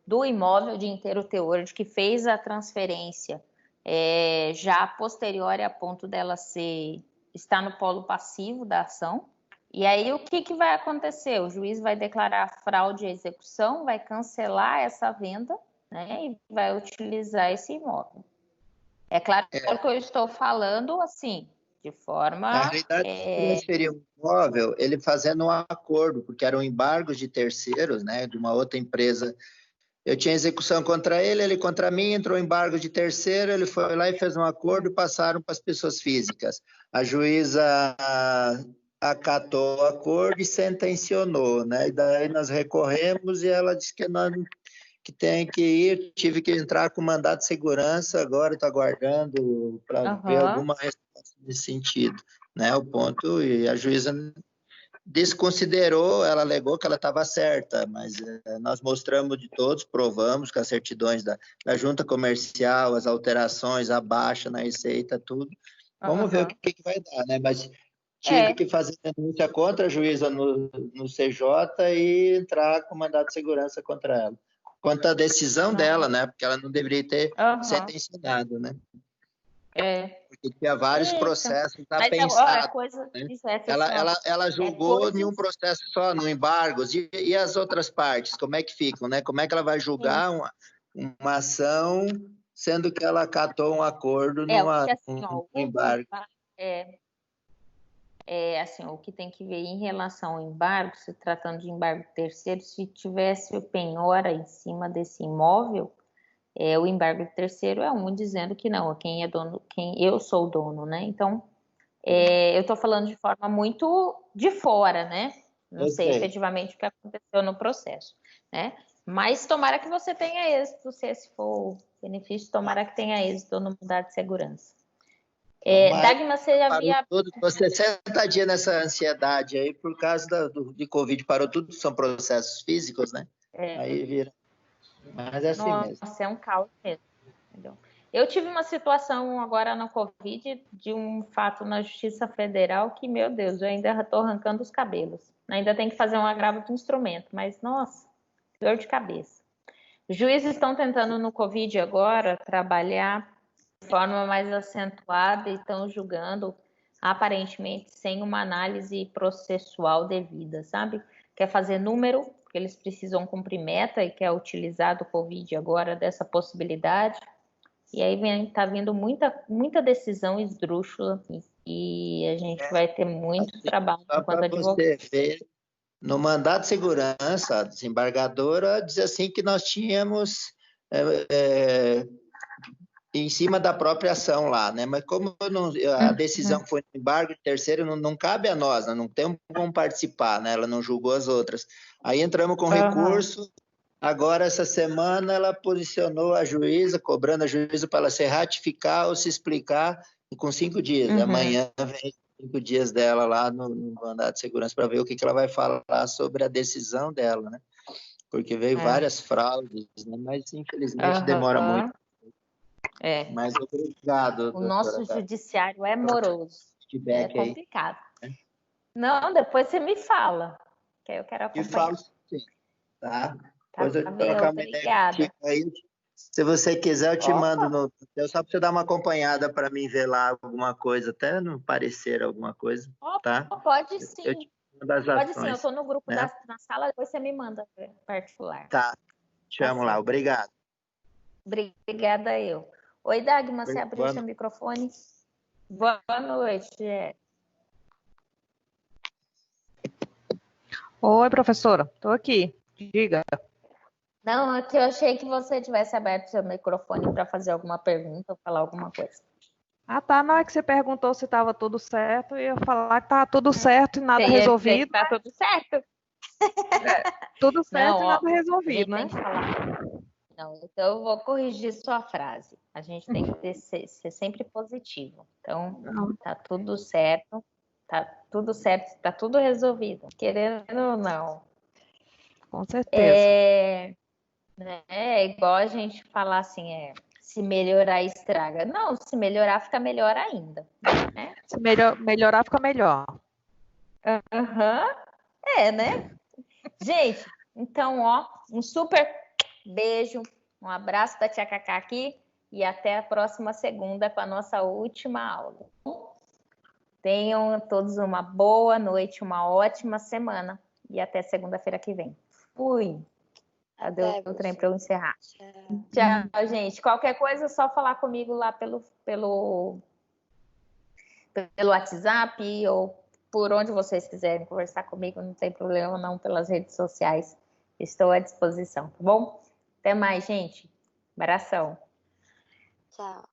do imóvel de inteiro teor de que fez a transferência já posterior a ponto dela estar no polo passivo da ação. E aí o que vai acontecer? O juiz vai declarar fraude à execução, vai cancelar essa venda, né, e vai utilizar esse imóvel. É claro que eu estou falando assim, de forma... Na realidade, transferir um imóvel, ele fazendo um acordo, porque eram embargos de terceiros, né, de uma outra empresa. Eu tinha execução contra ele, ele contra mim, entrou embargo de terceiro, ele foi lá e fez um acordo e passaram para as pessoas físicas. A juíza acatou o acordo e sentenciou, né? E daí nós recorremos e ela disse que tem que ir, tive que entrar com mandado de segurança, agora estou aguardando para ver alguma resposta nesse sentido, né? O ponto, e a juíza desconsiderou, ela alegou que ela estava certa, mas nós mostramos de todos, provamos com as certidões da junta comercial, as alterações, a baixa na receita, tudo. Vamos ver o que vai dar, né? Mas tive que fazer denúncia contra a juíza no CJ e entrar com mandado de segurança contra ela. Quanto à decisão dela, né? Porque ela não deveria ter sentenciado, né? Porque tinha vários processos apensados. Né? Ela julgou em um processo só, no embargos. E as outras partes, como é que ficam, né? Como é que ela vai julgar uma ação, sendo que ela acatou um acordo num embargo? Assim, o que tem que ver em relação ao embargo, se tratando de embargo terceiro, se tivesse o penhora em cima desse imóvel, o embargo terceiro é dizendo que não, quem é dono, quem eu sou o dono, né? Então, eu estou falando de forma muito de fora, né? Não sei efetivamente o que aconteceu no processo, né? Mas tomara que você tenha êxito, se esse for o benefício, tomara que tenha êxito no mandado de segurança. Dagmar, você já havia... Você 60 dias nessa ansiedade aí, por causa de Covid, parou tudo, são processos físicos, né? Aí vira... Mas é assim mesmo. Nossa, é um caos mesmo. Entendeu? Eu tive uma situação agora na Covid, de um fato na Justiça Federal, que, meu Deus, eu ainda estou arrancando os cabelos. Ainda tem que fazer um agravo de instrumento, mas, nossa, dor de cabeça. Os juízes estão tentando no Covid agora trabalhar de forma mais acentuada e estão julgando aparentemente sem uma análise processual devida, sabe? Quer fazer número, porque eles precisam cumprir meta e quer utilizar do Covid agora dessa possibilidade. E aí está vindo muita decisão esdrúxula e a gente vai ter muito trabalho enquanto advogado. Você ver, no mandado de segurança, a desembargadora diz assim que nós tínhamos... em cima da própria ação lá, né? Mas como a decisão foi no embargo de terceiro, não cabe a nós, né? Não temos como participar, né? Ela não julgou as outras. Aí entramos com recurso, agora essa semana ela posicionou a juíza, cobrando a juíza para ela se ratificar ou se explicar com 5 dias. Amanhã vem 5 dias dela lá no mandado de segurança para ver o que ela vai falar sobre a decisão dela, né? Porque veio várias fraudes, né? Mas infelizmente demora muito. Mas obrigado. O nosso judiciário é moroso. É complicado. Não, depois você me fala, que aí eu quero acompanhar. E falo sim, tá? Depois eu trocar uma ideia aí. Se você quiser, eu te mando só para você dar uma acompanhada para mim ver lá alguma coisa, até não parecer alguma coisa, tá? Pode sim. Pode sim, eu estou no grupo na sala, depois você me manda particular. Tá, chamo lá, obrigado. Obrigada eu. Oi, Dagmar, você abriu seu microfone? Boa noite, Oi, professora, estou aqui. Diga. Não, é que eu achei que você tivesse aberto seu microfone para fazer alguma pergunta ou falar alguma coisa. Ah, tá. Na hora que você perguntou se estava tudo certo, eu ia falar que estava tudo certo e nada resolvido. Está tudo certo. Tudo certo e nada resolvido, né? Não, então eu vou corrigir sua frase. A gente tem que ser sempre positivo. Então, tá tudo certo, tá tudo resolvido, querendo ou não. Com certeza. É igual a gente falar assim, se melhorar estraga. Não, se melhorar fica melhor ainda. Né? Se melhorar, fica melhor. Né? Gente, então, um super beijo, um abraço da Tia Cacá aqui e até a próxima segunda com a nossa última aula. Tenham todos uma boa noite, uma ótima semana e até segunda-feira que vem. Fui! Deu o trem para eu encerrar. Tchau, gente. Qualquer coisa é só falar comigo lá pelo WhatsApp ou por onde vocês quiserem conversar comigo, não tem problema não, pelas redes sociais. Estou à disposição, tá bom? Até mais, gente. Abração. Tchau.